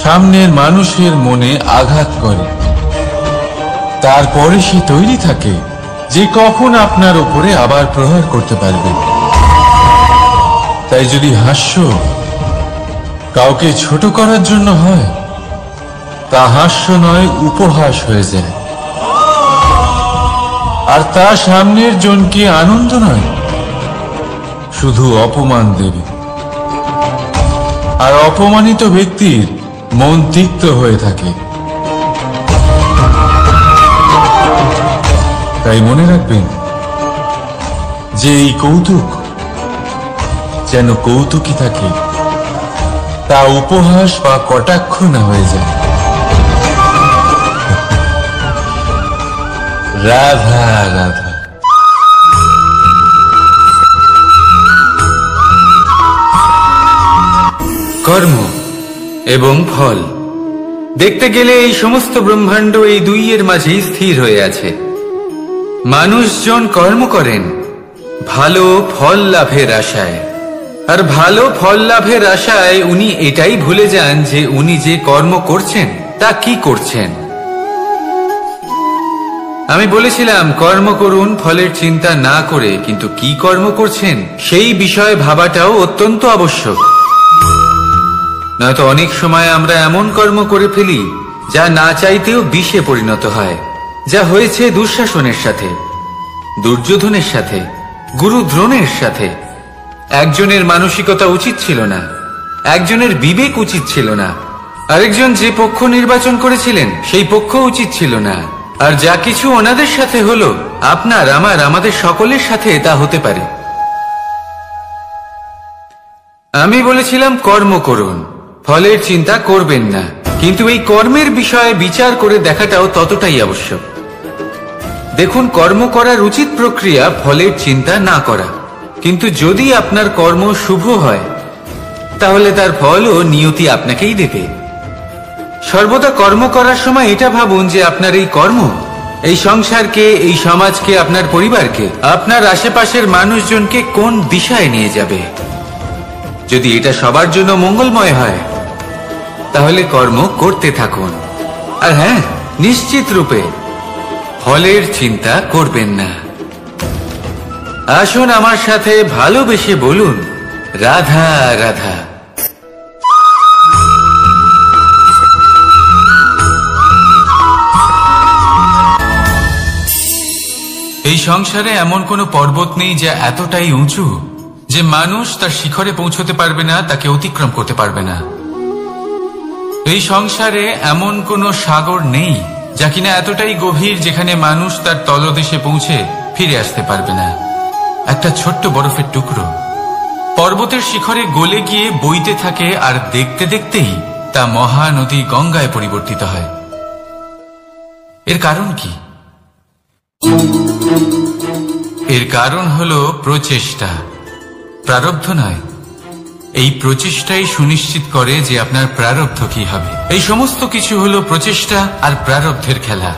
Speaker 2: সামনের মানুষের মনে আঘাত করে। তারপরে সে তৈরি থাকে যে কখন আপনার উপরে আবার প্রহার করতে পারবে। তাই যদি হাস্য কাউকে ছোট করার জন্য হয়, তা হাস্য নয়, উপহাস হয়ে যায়। আর তা সামনের জনকে আনন্দ নয়, শুধু অপমান দেবে। আর অপমানিত ব্যক্তির মন তিক্ত হয়ে থাকে। তাই মনে রাখবেন যে এই কৌতুক যেন কৌতুকই থাকে, তা উপহাস বা কটাক্ষ না হয়ে যায়। রাধা রাধা।
Speaker 1: কর্ম এবং ফল, দেখতে গেলে এই সমস্ত ব্রহ্মাণ্ড এই দুইয়ের মাঝেই স্থির হয়ে আছে। মানুষজন কর্ম করেন ভালো ফল লাভের আশায়, আর ভালো ফল লাভের আশায় উনি এটাই ভুলে যান যে উনি যে কর্ম করছেন তা কি করছেন। আমি বলেছিলাম কর্ম করুন ফলের চিন্তা না করে, কিন্তু কি কর্ম করছেন সেই বিষয়ে ভাবাটাও অত্যন্ত আবশ্যক। নয়তো অনেক সময় আমরা এমন কর্ম করে ফেলি যা না চাইতেও বিষে পরিণত হয়, যা হয়েছে দুঃশাসনের সাথে, দুর্যোধনের সাথে, গুরু দ্রোণের সাথে। একজনের মানসিকতা উচিত ছিল না, একজনের বিবেক উচিত ছিল না, আরেকজন যে পক্ষ নির্বাচন করেছিলেন সেই পক্ষ উচিত ছিল না। আর যা কিছু ওনাদের সাথে হলো, আপনার আমার আমাদের সকলের সাথে তা হতে পারে। আমি বলেছিলাম কর্ম করুন, ফলের চিন্তা করবেন না, কিন্তু এই কর্মের বিষয়ে বিচার করে দেখাটাও ততটাই আবশ্যক। দেখুন, কর্ম করার উচিত প্রক্রিয়া ফলের চিন্তা না করা, কিন্তু যদি আপনার কর্ম শুভ হয় তাহলে তার ফলও নিয়তি আপনাকেই দেবে। সর্বদা কর্ম করার সময় এটা ভাবুন যে আপনার এই কর্ম এই সংসারকে, এই সমাজকে, আপনার পরিবারকে, আপনার আশেপাশের মানুষজনকে কোন দিশায় নিয়ে যাবে। যদি এটা সবার জন্য মঙ্গলময় হয় তাহলে কর্ম করতে থাকুন। আর হ্যাঁ, নিশ্চিত রূপে ফলের চিন্তা করবেন না। আসুন আমার সাথে ভালোবেসে বলুন রাধা রাধা। এই সংসারে এমন কোনো পর্বত নেই যা এতটাই উঁচু যে মানুষ তার শিখরে পৌঁছতে পারবে না, তাকে অতিক্রম করতে পারবে না। এই সংসারে এমন কোনো সাগর নেই যা কিনা এতটাই গভীর যেখানে মানুষ তার তলদেশে পৌঁছে ফিরে আসতে পারবে না। একটা ছোট্ট বরফের টুকরো পর্বতের শিখরে গলে গিয়ে বইতে থাকে, আর দেখতে দেখতেই তা মহানদী গঙ্গায় পরিবর্তিত হয়। এর কারণ কি? এর কারণ হলো প্রচেষ্টা, প্রারব্ধ নয়। এই প্রচেষ্টাই সুনিশ্চিত করে যে আপনার প্রারব্ধ কি হবে। এই সমস্ত কিছু হলো প্রচেষ্টা আর প্রারব্ধের খেলা।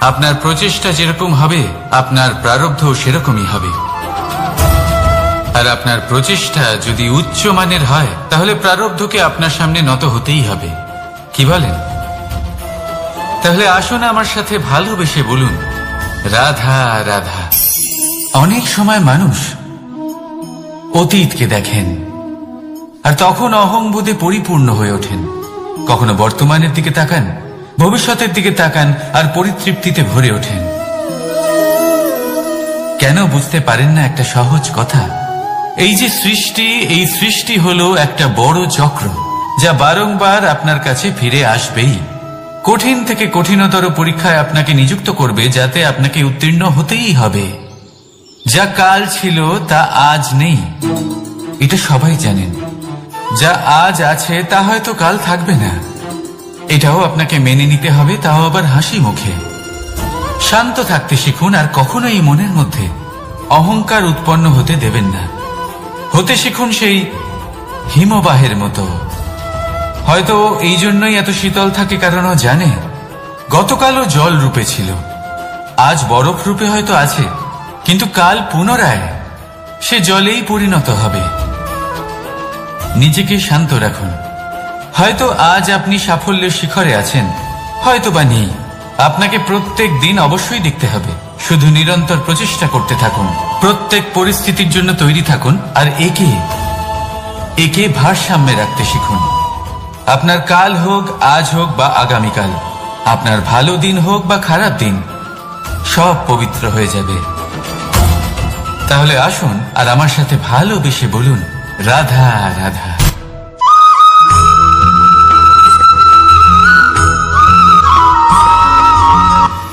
Speaker 1: আপনার প্রচেষ্টা যেরকম হবে আপনার প্রারব্ধ সেরকমই হবে। আর আপনার প্রচেষ্টা যদি উচ্চ মানের হয় তাহলে প্রারব্ধকে আপনার সামনে নত হতেই হবে। কি বলেন? তাহলে আসুন আমার সাথে ভালোবেসে বলুন রাধা রাধা। অনেক সময় মানুষ অতীতকে দেখেন আর তখন অহংবোধে পরিপূর্ণ হয়ে ওঠেন। কখনো বর্তমানের দিকে তাকান, ভবিষ্যতের দিকে তাকান আর পরিতৃপ্তিতে ভরে ওঠেন। কেন বুঝতে পারেন না একটা সহজ কথা? এই যে সৃষ্টি, এই সৃষ্টি হলো একটা বড় চক্র যা বারংবার আপনার কাছে ফিরে আসবেই। কঠিন থেকে কঠিনতর পরীক্ষায় আপনাকে নিযুক্ত করবে, যাতে আপনাকে উত্তীর্ণ হতেই হবে। যা কাল ছিল তা আজ নেই, এটা সবাই জানেন। যা আজ আছে তা হয়তো কাল থাকবে না, এটাও আপনাকে মেনে নিতে হবে, তাও আবার হাসি মুখে। শান্ত থাকতে শিখুন আর কখনোই মনের মধ্যে অহংকার উৎপন্ন হতে দেবেন না। হতে শিখুন সেই হিমবাহের মতো। হয়তো এই জন্যই এত শীতল থাকে কারণ ও জানে গতকালও জল রূপে ছিল, আজ বরফ রূপে হয়তো আছে, কিন্তু কাল পুনরায় সে জলেই পরিণত হবে। নিজেকে শান্ত রাখুন। হয়তো আজ আপনি সাফল্যের শিখরে আছেন, হয়তো বা নেই। আপনাকে প্রত্যেক দিন অবশ্যই দেখতে হবে। শুধু নিরন্তর প্রচেষ্টা করতে থাকুন, প্রত্যেক পরিস্থিতির জন্য তৈরি থাকুন, আর একে ভারসাম্যে রাখতে শিখুন। আপনার কাল হোক, আজ হোক বা আগামীকাল, আপনার ভালো দিন হোক বা খারাপ দিন, সব পবিত্র হয়ে যাবে। তাহলে আসুন আর আমার সাথে ভালোবেসে বলুন রাধা রাধা।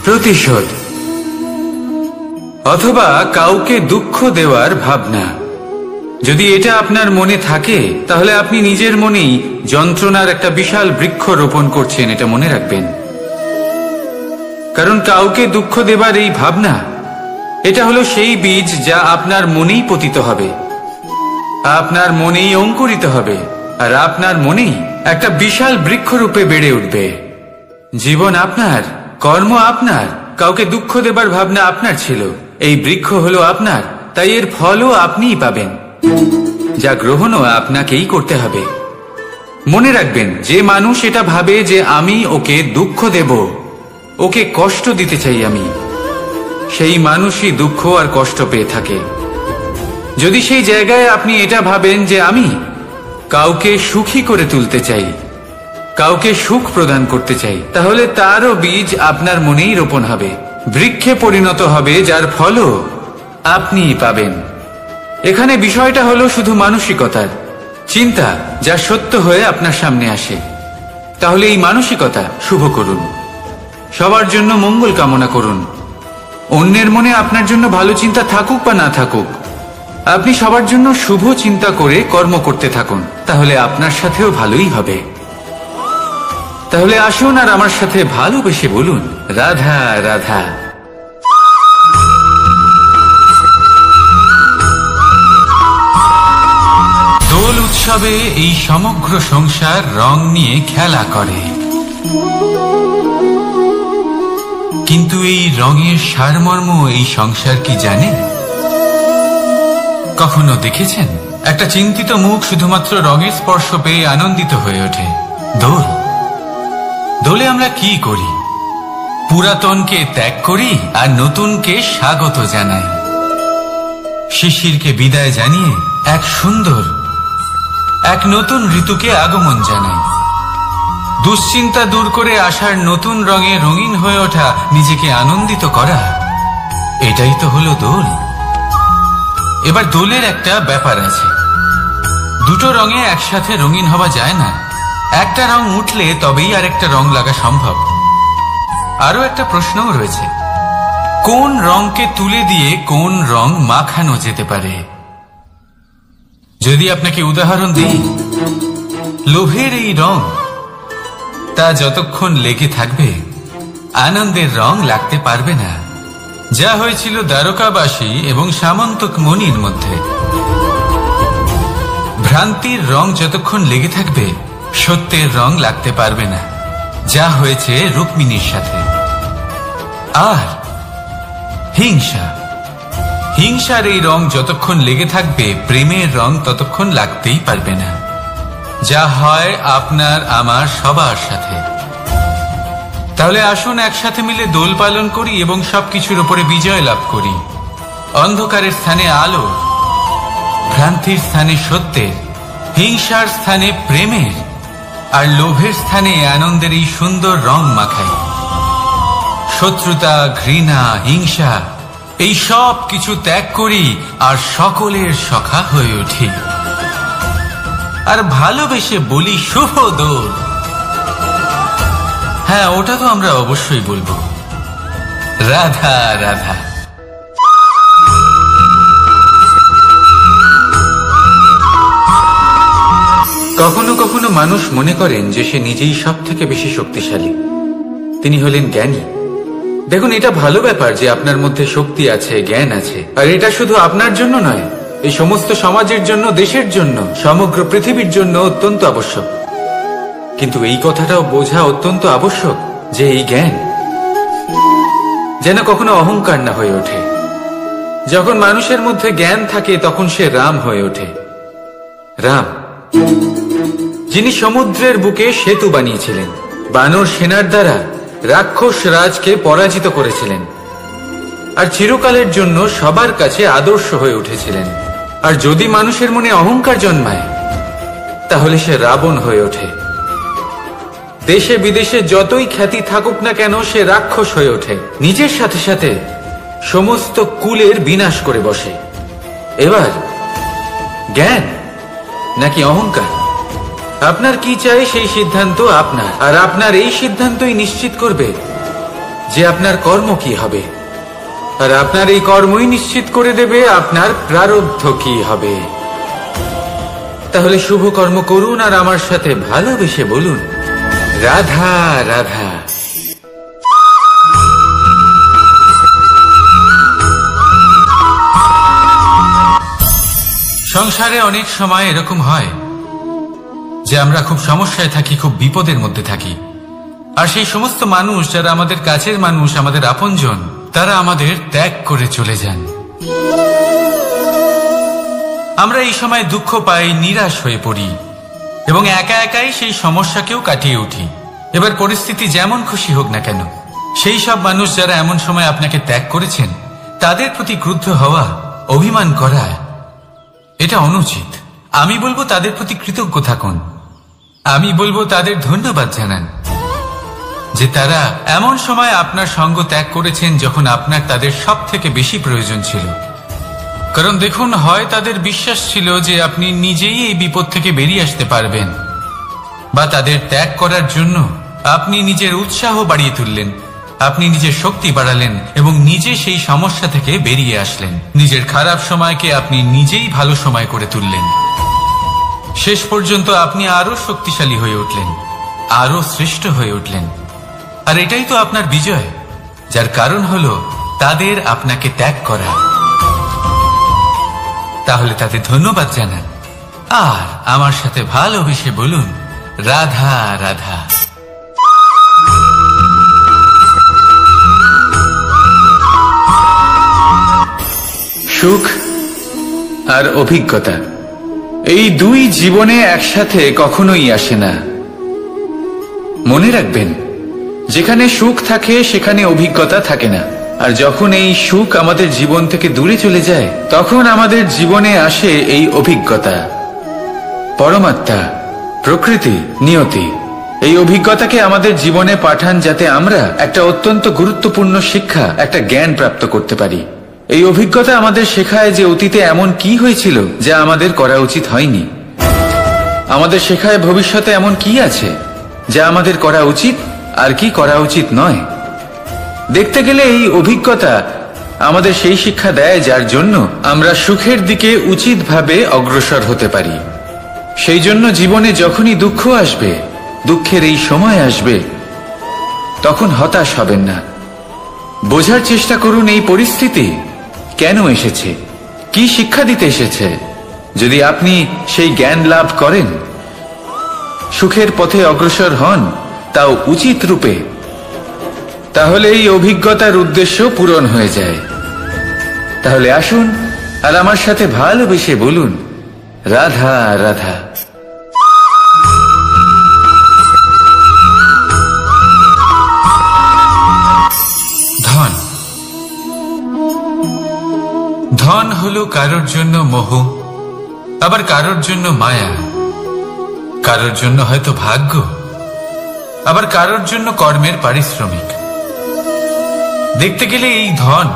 Speaker 1: প্রতিশোধ অথবা কাউকে দুঃখ দেওয়ার ভাবনা। যদি এটা আপনার মনে থাকে তাহলে আপনি নিজের মনেই যন্ত্রণার একটা বিশাল বৃক্ষ রোপণ করছেন, এটা মনে রাখবেন। কারণ কাউকে দুঃখ দেবার এই ভাবনা, এটা হলো সেই বীজ যা আপনার মনেই পতিত হবে, আপনার মনেই অঙ্কুরিত হবে, আর আপনার মনেই একটা বিশাল বৃক্ষরূপে বেড়ে উঠবে। জীবন আপনার, কর্ম আপনার, কাউকে দুঃখ দেবার ভাবনা আপনার ছিল, এই বৃক্ষ হলো আপনার, তাই এর ফলও আপনিই পাবেন, যা গ্রহণও আপনাকেই করতে হবে। মনে রাখবেন, যে মানুষ এটা ভাবে যে আমি ওকে দুঃখ দেব, ওকে কষ্ট দিতে চাই আমি, সেই মানুষই দুঃখ আর কষ্ট পেয়ে থাকে। যদি সেই জায়গায় আপনি এটা ভাবেন যে আমি কাউকে সুখী করে তুলতে চাই, কাউকে সুখ প্রদান করতে চাই, তাহলে তারও বীজ আপনার মনেই রোপণ হবে, বৃক্ষে পরিণত হবে, যার ফলও আপনিই পাবেন। এখানে বিষয়টা হলো শুধু মানসিকতার চিন্তা, যা সত্য হয়ে আপনার সামনে আসে। তাহলে এই মানসিকতা শুভ করুন, সবার জন্য মঙ্গল কামনা করুন। অন্যের মনে আপনার জন্য ভালো চিন্তা থাকুক বা না থাকুক, আপনি সবার জন্য শুভ চিন্তা করে কর্ম করতে থাকুন, তাহলে আপনার সাথেও ভালোই হবে। তাহলে আসুন আর আমার সাথে ভালোবেসে বলুন, রাধা রাধা। দোল উৎসবে এই সমগ্র সংসার রং নিয়ে খেলা করে, কিন্তু এই রঙের সারমর্ম এই সংসার কি জানে? কখনো দেখেছেন একটা চিন্তিত মুখ শুধুমাত্র রঙের স্পর্শ পেয়ে আনন্দিত হয়ে ওঠে? দোলে আমরা কি করি? পুরাতনকে ত্যাগ করি আর নতুনকে স্বাগত জানাই। শিশিরকে বিদায় জানিয়ে এক সুন্দর, এক নতুন ঋতুকে আগমন জানাই। দুশ্চিন্তা দূর করে আসার নতুন রঙে রঙিন হয়ে ওঠা, নিজেকে আনন্দিত করা, এটাই তো হলো দোল। এবার দোলের একটা ব্যাপার আছে, দুটো রঙে একসাথে রঙিন হওয়া যায় না, একটা রং উঠলে তবেই আরেকটা রং লাগা সম্ভব। আরো একটা প্রশ্নও রয়েছে, কোন রংকে তুলে দিয়ে কোন রং মাখানো যেতে পারে? যদি আপনাকে উদাহরণ দিই, লোভের এই রং, তা যতক্ষণ লেগে থাকবে আনন্দের রং লাগতে পারবে না, যা হয়েছিল দ্বারকাবাসী এবং সামন্তক মণির মধ্যে। ভ্রান্তির রং যতক্ষণ লেগে থাকবে সত্যের রং লাগতে পারবে না, যা হয়েছে রুক্মিণীর সাথে। আর হিংসার এই রং যতক্ষণ লেগে থাকবে প্রেমের রং ততক্ষণ লাগতেই পারবে না, যা হয় আপনার আমার সবার সাথে। তাহলে আসুন একসাথে মিলে দোল পালন করি এবং সবকিছুর উপরে বিজয় লাভ করি। অন্ধকারের স্থানে আলো, ভ্রান্তির স্থানে সত্যের, হিংসার স্থানে প্রেমের, আর লোভের স্থানে আনন্দের এই সুন্দর রং মাখাই। শত্রুতা, ঘৃণা, হিংসা এই সব কিছু ত্যাগ করি আর সকলের সখা হয়ে উঠি, আর ভালোবেসে বলি শুভ দোল। হ্যাঁ, ওটা তো আমরা অবশ্যই বলবো, রাধা রাধা। কখনো কখনো মানুষ মনে করেন যে সে নিজেই সব থেকে বেশি শক্তিশালী, তিনি হলেন জ্ঞানী। দেখুন, এটা ভালো ব্যাপার যে আপনার মধ্যে শক্তি আছে, জ্ঞান আছে, আর এটা শুধু আপনার জন্য নয়, এই সমস্ত সমাজের জন্য, দেশের জন্য, সমগ্র পৃথিবীর জন্য অত্যন্ত আবশ্যক। কিন্তু এই কথাটাও বোঝা অত্যন্ত আবশ্যক যে এই জ্ঞান যেন কখনো অহংকার না হয়ে ওঠে। যখন মানুষের মধ্যে জ্ঞান থাকে তখন সে রাম হয়ে ওঠে। রাম, যিনি সমুদ্রের বুকে সেতু বানিয়েছিলেন, বানর সেনার দ্বারা রাক্ষস রাজকে পরাজিত করেছিলেন, আর চিরকালের জন্য সবার কাছে আদর্শ হয়ে উঠেছিলেন। আর যদি মানুষের মনে অহংকার জন্মায় তাহলে সে রাবণ হয়ে ওঠে। দেশে বিদেশে যতই খ্যাতি থাকুক না কেন, সে রাক্ষস হয়ে ওঠে, নিজের সাথে সাথে সমস্ত কুলের বিনাশ করে বসে। এবার জ্ঞান নাকি অহংকার, আপনার কি চাই সেই সিদ্ধান্ত আপনার, আর আপনার এই সিদ্ধান্তই নিশ্চিত করবে যে আপনার কর্ম কি হবে, আর আপনার এই কর্মই নিশ্চিত করে দেবে আপনার প্রারব্ধ কি হবে। তাহলে শুভ কর্ম করুন আর আমার সাথে ভালোবেসে বলুন, রাধা রাধা। সংসারে অনেক সময় এরকম হয় যে আমরা খুব সমস্যায় থাকি, খুব বিপদের মধ্যে থাকি। আর সেই সমস্ত মানুষ যারা আমাদের কাছের মানুষ, আমাদের আপনজন, তারা আমাদের ত্যাগ করে চলে যান। আমরা এই সময় দুঃখ পাই, নিরাশ হয়ে পড়ি এবং একা একাই সেই সমস্যাকেও কাটিয়ে উঠি। এবার পরিস্থিতি যেমন খুশি হোক না কেন, সেই সব মানুষ যারা এমন সময় আপনাকে ত্যাগ করেছেন তাদের প্রতি ক্রুদ্ধ হওয়া, অভিমান করা, এটা অনুচিত। আমি বলবো তাদের প্রতি কৃতজ্ঞ থাকুন। আমি বলবো তাদের ধন্যবাদ জানান যে তারা এমন সময় আপনার সঙ্গ ত্যাগ করেছেন যখন আপনার তাদের সব থেকে বেশি প্রয়োজন ছিল। কারণ দেখুন, হয় তাদের বিশ্বাস ছিল যে আপনি নিজেই এই বিপদ থেকে বেরিয়ে আসতে পারবেন, বা তাদের ত্যাগ করার জন্য আপনি নিজের উৎসাহ বাড়িয়ে তুললেন, আপনি নিজের শক্তি বাড়ালেন এবং নিজে সেই সমস্যা থেকে বেরিয়ে আসলেন। নিজের খারাপ সময়কে আপনি নিজেই ভালো সময় করে তুললেন। শেষ পর্যন্ত আপনি আরো শক্তিশালী হয়ে উঠলেন, আরো শ্রেষ্ঠ হয়ে উঠলেন। আর এটাই তো আপনার বিজয়, যার কারণ হলো তাদের আপনাকে ত্যাগ করা। তাহলে তাদের ধন্যবাদ জানান আর আমার সাথে ভালোবেসে বলুন, রাধা রাধা। সুখ আর অভিজ্ঞতা, এই দুই জীবনে একসাথে কখনোই আসে না। মনে রাখবেন, যেখানে সুখ থাকে সেখানে অভিজ্ঞতা থাকে না। আর যখন এই সুখ আমাদের জীবন থেকে দূরে চলে যায়, তখন আমাদের জীবনে আসে এই অভিজ্ঞতা। পরমাত্মা, প্রকৃতি, নিয়তি এই অভিজ্ঞতাকে আমাদের জীবনে পাঠান যাতে আমরা একটা অত্যন্ত গুরুত্বপূর্ণ শিক্ষা, একটা জ্ঞান প্রাপ্ত করতে পারি। এই অভিজ্ঞতা আমাদের শেখায় যে অতীতে এমন কি হয়েছিল যা আমাদের করা উচিত হয়নি। আমাদের শেখায় ভবিষ্যতে এমন কি আছে যা আমাদের করা উচিত আর কি করা উচিত নয়। দেখতে গেলে এই অভিজ্ঞতা আমাদের সেই শিক্ষা দেয় যার জন্য আমরা সুখের দিকে উচিতভাবে অগ্রসর হতে পারি। সেই জন্য জীবনে যখনই দুঃখ আসবে, দুঃখের এই সময় আসবে, তখন হতাশ হবেন না। বোঝার চেষ্টা করুন এই পরিস্থিতি কেন এসেছে, কি শিক্ষা দিতে এসেছে। যদি আপনি সেই জ্ঞান লাভ করেন, সুখের পথে অগ্রসর হন, তাও উচিত রূপে, তাহলে এই অভিজ্ঞতার উদ্দেশ্য পূরণ হয়ে যায়। তাহলে আসুন আর আমার সাথে ভালোবেসে বলুন, রাধা রাধা। ধন, ধন হলো কারোর জন্য মোহ, আবার কারোর জন্য মায়া, কারোর জন্য হয়তো ভাগ্য, আবার কারোর জন্য কর্মের পারিশ্রমিক। দেখতে গেলে এই ধন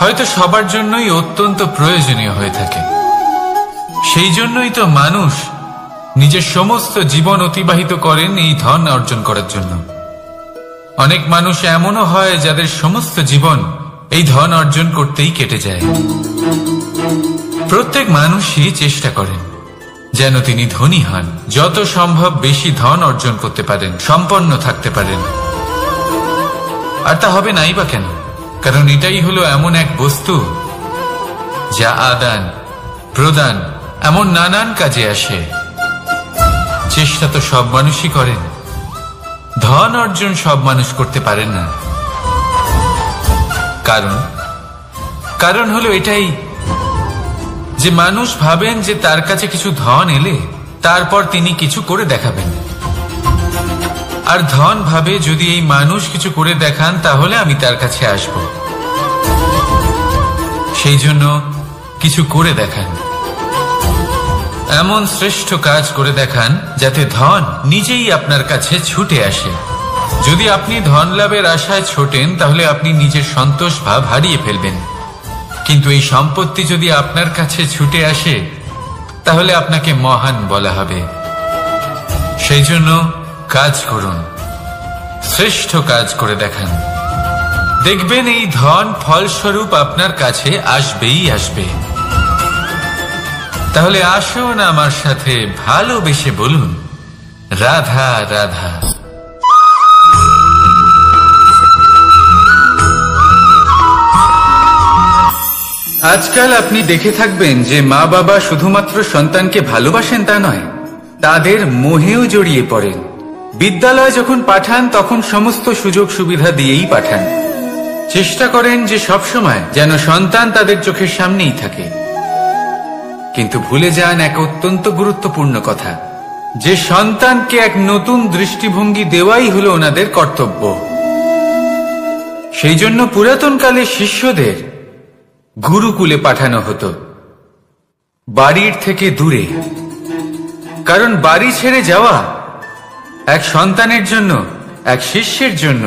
Speaker 1: হয়তো সবার জন্যই অত্যন্ত প্রয়োজনীয় হয়ে থাকে। সেই জন্যই তো মানুষ নিজের সমস্ত জীবন অতিবাহিত করেন এই ধন অর্জন করার জন্য। অনেক মানুষ এমনও হয় যাদের সমস্ত জীবন এই ধন অর্জন করতেই কেটে যায়। প্রত্যেক মানুষই চেষ্টা করেন যেন তিনি ধনী হন, যত সম্ভব বেশি ধন অর্জন করতে পারেন, সম্পন্ন থাকতে পারেন। আর তা হবে নাই বা কেন? কারণ এটাই হলো এমন এক বস্তু যা আদান প্রদান এমন নানান কাজে আসে। চেষ্টা তো সব মানুষই করেন, ধন অর্জন সব মানুষ করতে পারেন না। কারণ হলো এটাই যে মানুষ ভাবেন যে তার কাছে কিছু ধন এলে তারপর তিনি কিছু করে দেখাবেন। আর ধন ভাবে যদি এই মানুষ কিছু করে দেখান তাহলে আমি তার কাছে আসব। সেই জন্য কিছু করে দেখান, এমন শ্রেষ্ঠ কাজ করে দেখান যাতে ধন নিজেই আপনার কাছে ছুটে আসে। যদি আপনি ধন লাভের আশায় ছোটেন তাহলে আপনি নিজের সন্তোষ ভাব হারিয়ে ফেলবেন। কিন্তু এই সম্পত্তি যদি আপনার কাছে ছুটে আসে তাহলে আপনাকে মহান বলা হবে। সেই জন্য কাজ করুন, শ্রেষ্ঠ কাজ করে দেখান। দেখবেন এই ধন ফলস্বরূপ আপনার কাছে আসবেই আসবে। তাহলে আসুন আমার সাথে ভালোবেসে বলুন, রাধা রাধা। আজকাল আপনি দেখে থাকবেন যে মা বাবা শুধুমাত্র সন্তানকে ভালোবাসেন তা নয়, তাদের মোহেও জড়িয়ে পড়েন। বিদ্যালয়ে যখন পাঠান তখন সমস্ত সুযোগ সুবিধা দিয়েই পাঠান। চেষ্টা করেন যে সবসময় যেন সন্তান তাদের চোখের সামনেই থাকে। কিন্তু ভুলে যান এক অত্যন্ত গুরুত্বপূর্ণ কথা, যে সন্তানকে এক নতুন দৃষ্টিভঙ্গি দেওয়াই হলো ওনাদের কর্তব্য। সেই জন্য পুরাতন কালে শিষ্যদের গুরুকুলে পাঠানো হতো, বাড়ির থেকে দূরে। কারণ বাড়ি ছেড়ে যাওয়া এক সন্তানের জন্য, এক শিষ্যের জন্য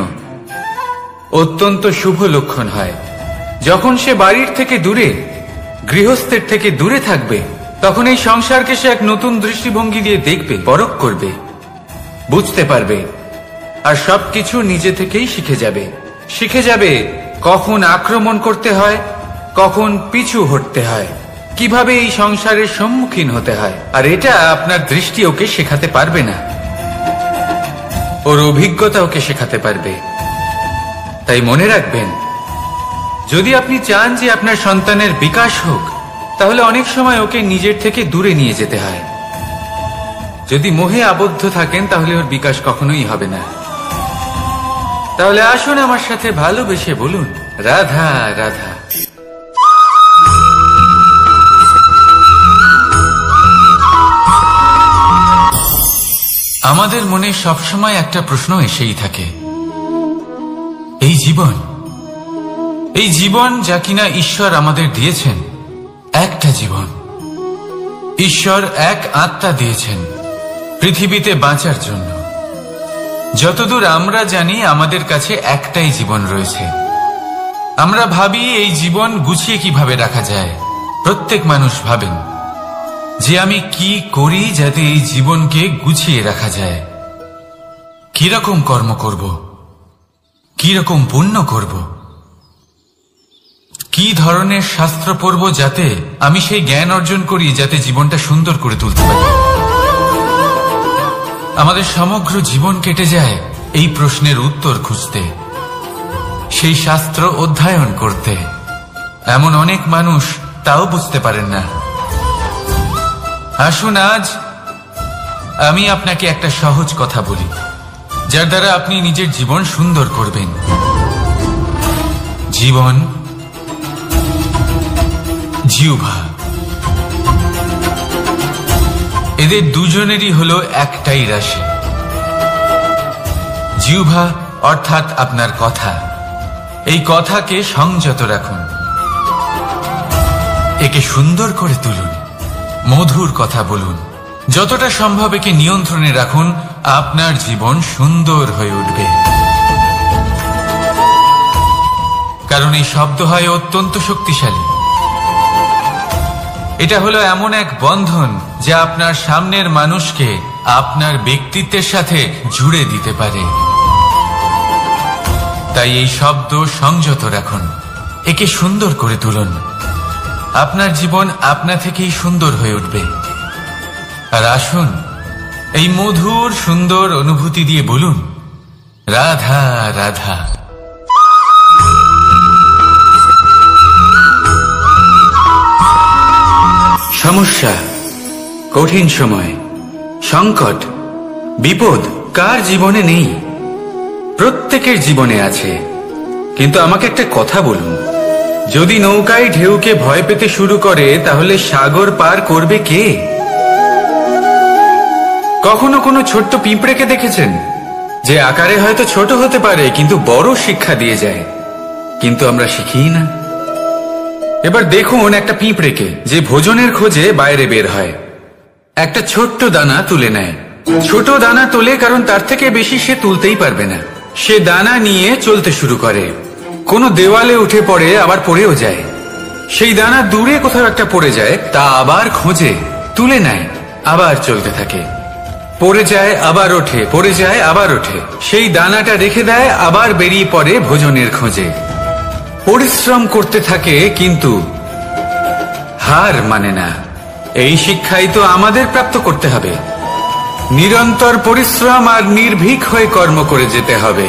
Speaker 1: অত্যন্ত শুভ লক্ষণ হয়। যখন সে বাড়ির থেকে দূরে, গৃহস্থের থেকে দূরে থাকবে, তখন এই সংসারকে সে এক নতুন দৃষ্টিভঙ্গি দিয়ে দেখবে, পরখ করবে, বুঝতে পারবে, আর সবকিছু নিজে থেকেই শিখে যাবে কখন আক্রমণ করতে হয়, কখন পিছু হটতে হয়, কিভাবে এই সংসারের সম্মুখীন হতে হয়। আর এটা আপনার দৃষ্টি ওকে শেখাতে পারবে না, ওর অভিজ্ঞতা ওকে শেখাতে পারবে। তাই মনে রাখবেন, যদি আপনি চান যে আপনার সন্তানের বিকাশ হোক, তাহলে অনেক সময় ওকে নিজের থেকে দূরে নিয়ে যেতে হয়। যদি মোহে আবদ্ধ থাকেন তাহলে ওর বিকাশ কখনোই হবে না। তাহলে আসুন আমার সাথে ভালোবেসে বলুন, রাধা রাধা। আমাদের মনে সবসময় একটা প্রশ্ন এসেই থাকে, এই জীবন যা কিনা ঈশ্বর আমাদের দিয়েছেন, একটা জীবন। ঈশ্বর এক আত্মা দিয়েছেন পৃথিবীতে বাঁচার জন্য। যতদূর আমরা জানি আমাদের কাছে একটাই জীবন রয়েছে। আমরা ভাবি এই জীবন গুছিয়ে কিভাবে রাখা যায়। প্রত্যেক মানুষ ভাবেন যে আমি কি করি যাতে এই জীবনকে গুছিয়ে রাখা যায়, কিরকম কর্ম করব, কিরকম পুণ্য করব, কি ধরনের শাস্ত্র পড়ব যাতে আমি সেই জ্ঞান অর্জন করি, যাতে জীবনটা সুন্দর করে তুলতে পারি। আমাদের সমগ্র জীবন কেটে যায় এই প্রশ্নের উত্তর খুঁজতে, সেই শাস্ত্র অধ্যয়ন করতে। এমন অনেক মানুষ তাও বুঝতে পারেন না। আসুন আজ আমি আপনাকে একটা সহজ কথা বলি, যার দ্বারা আপনি নিজের জীবন সুন্দর করবেন। জীবন, জিহ্বা, এদের দুজনেরই হলো একটাই রাশি। জিহ্বা অর্থাৎ আপনার কথা, এই কথাকে সংযত রাখুন, একে সুন্দর করে তুলুন, মধুর কথা বলুন, যতটা সম্ভব একে নিয়ন্ত্রণে রাখুন। আপনার জীবন সুন্দর হয়ে উঠবে। কারণ এই শব্দ হয় অত্যন্ত শক্তিশালী। এটা হলো এমন এক বন্ধন যা আপনার সামনের মানুষকে আপনার ব্যক্তিত্বের সাথে জুড়ে দিতে পারে। তাই এই শব্দ সংযত রাখুন, একে সুন্দর করে তুলুন। আপনার জীবন আপনা থেকেই সুন্দর হয়ে উঠবে। আর আসুন এই মধুর সুন্দর অনুভূতি দিয়ে বলুন, রাধা রাধা। সমস্যা, কঠিন সময়, সংকট, বিপদ কার জীবনে নেই? প্রত্যেকের জীবনে আছে। কিন্তু আমাকে একটা কথা বলুন, যদি নৌকায় ঢেউকে ভয় পেতে শুরু করে তাহলে সাগর পার করবে কে? কখনো কোনো ছোট্ট পিঁপড়েকে দেখেছেন, যে আকারে হয়তো ছোট হতে পারে কিন্তু বড় শিক্ষা দিয়ে যায়? কিন্তু আমরা শিখিই না। এবার দেখুন একটা পিঁপড়েকে, যে ভোজনের খোঁজে বাইরে বের হয়, একটা ছোট্ট দানা তুলে নেয়। ছোট দানা তোলে কারণ তার থেকে বেশি সে তুলতেই পারবে না। সে দানা নিয়ে চলতে শুরু করে, কোনো দেওয়ালে উঠে পড়ে, আবার পড়েও যায়। সেই দানা দূরে কোথাও একটা পড়ে যায়, তা আবার খোঁজে, তুলে নেয়, আবার চলতে থাকে। পড়ে যায় আবার ওঠে, পড়ে যায় আবার ওঠে। সেই দানাটা রেখে দেয়, আবার বেরিয়ে পড়ে ভোজনের খোঁজে। পরিশ্রম করতে থাকে কিন্তু হার মানে না। এই শিক্ষাই তো আমাদের প্রাপ্ত করতে হবে। নিরন্তর পরিশ্রম আর নির্ভীক হয়ে কর্ম করে যেতে হবে।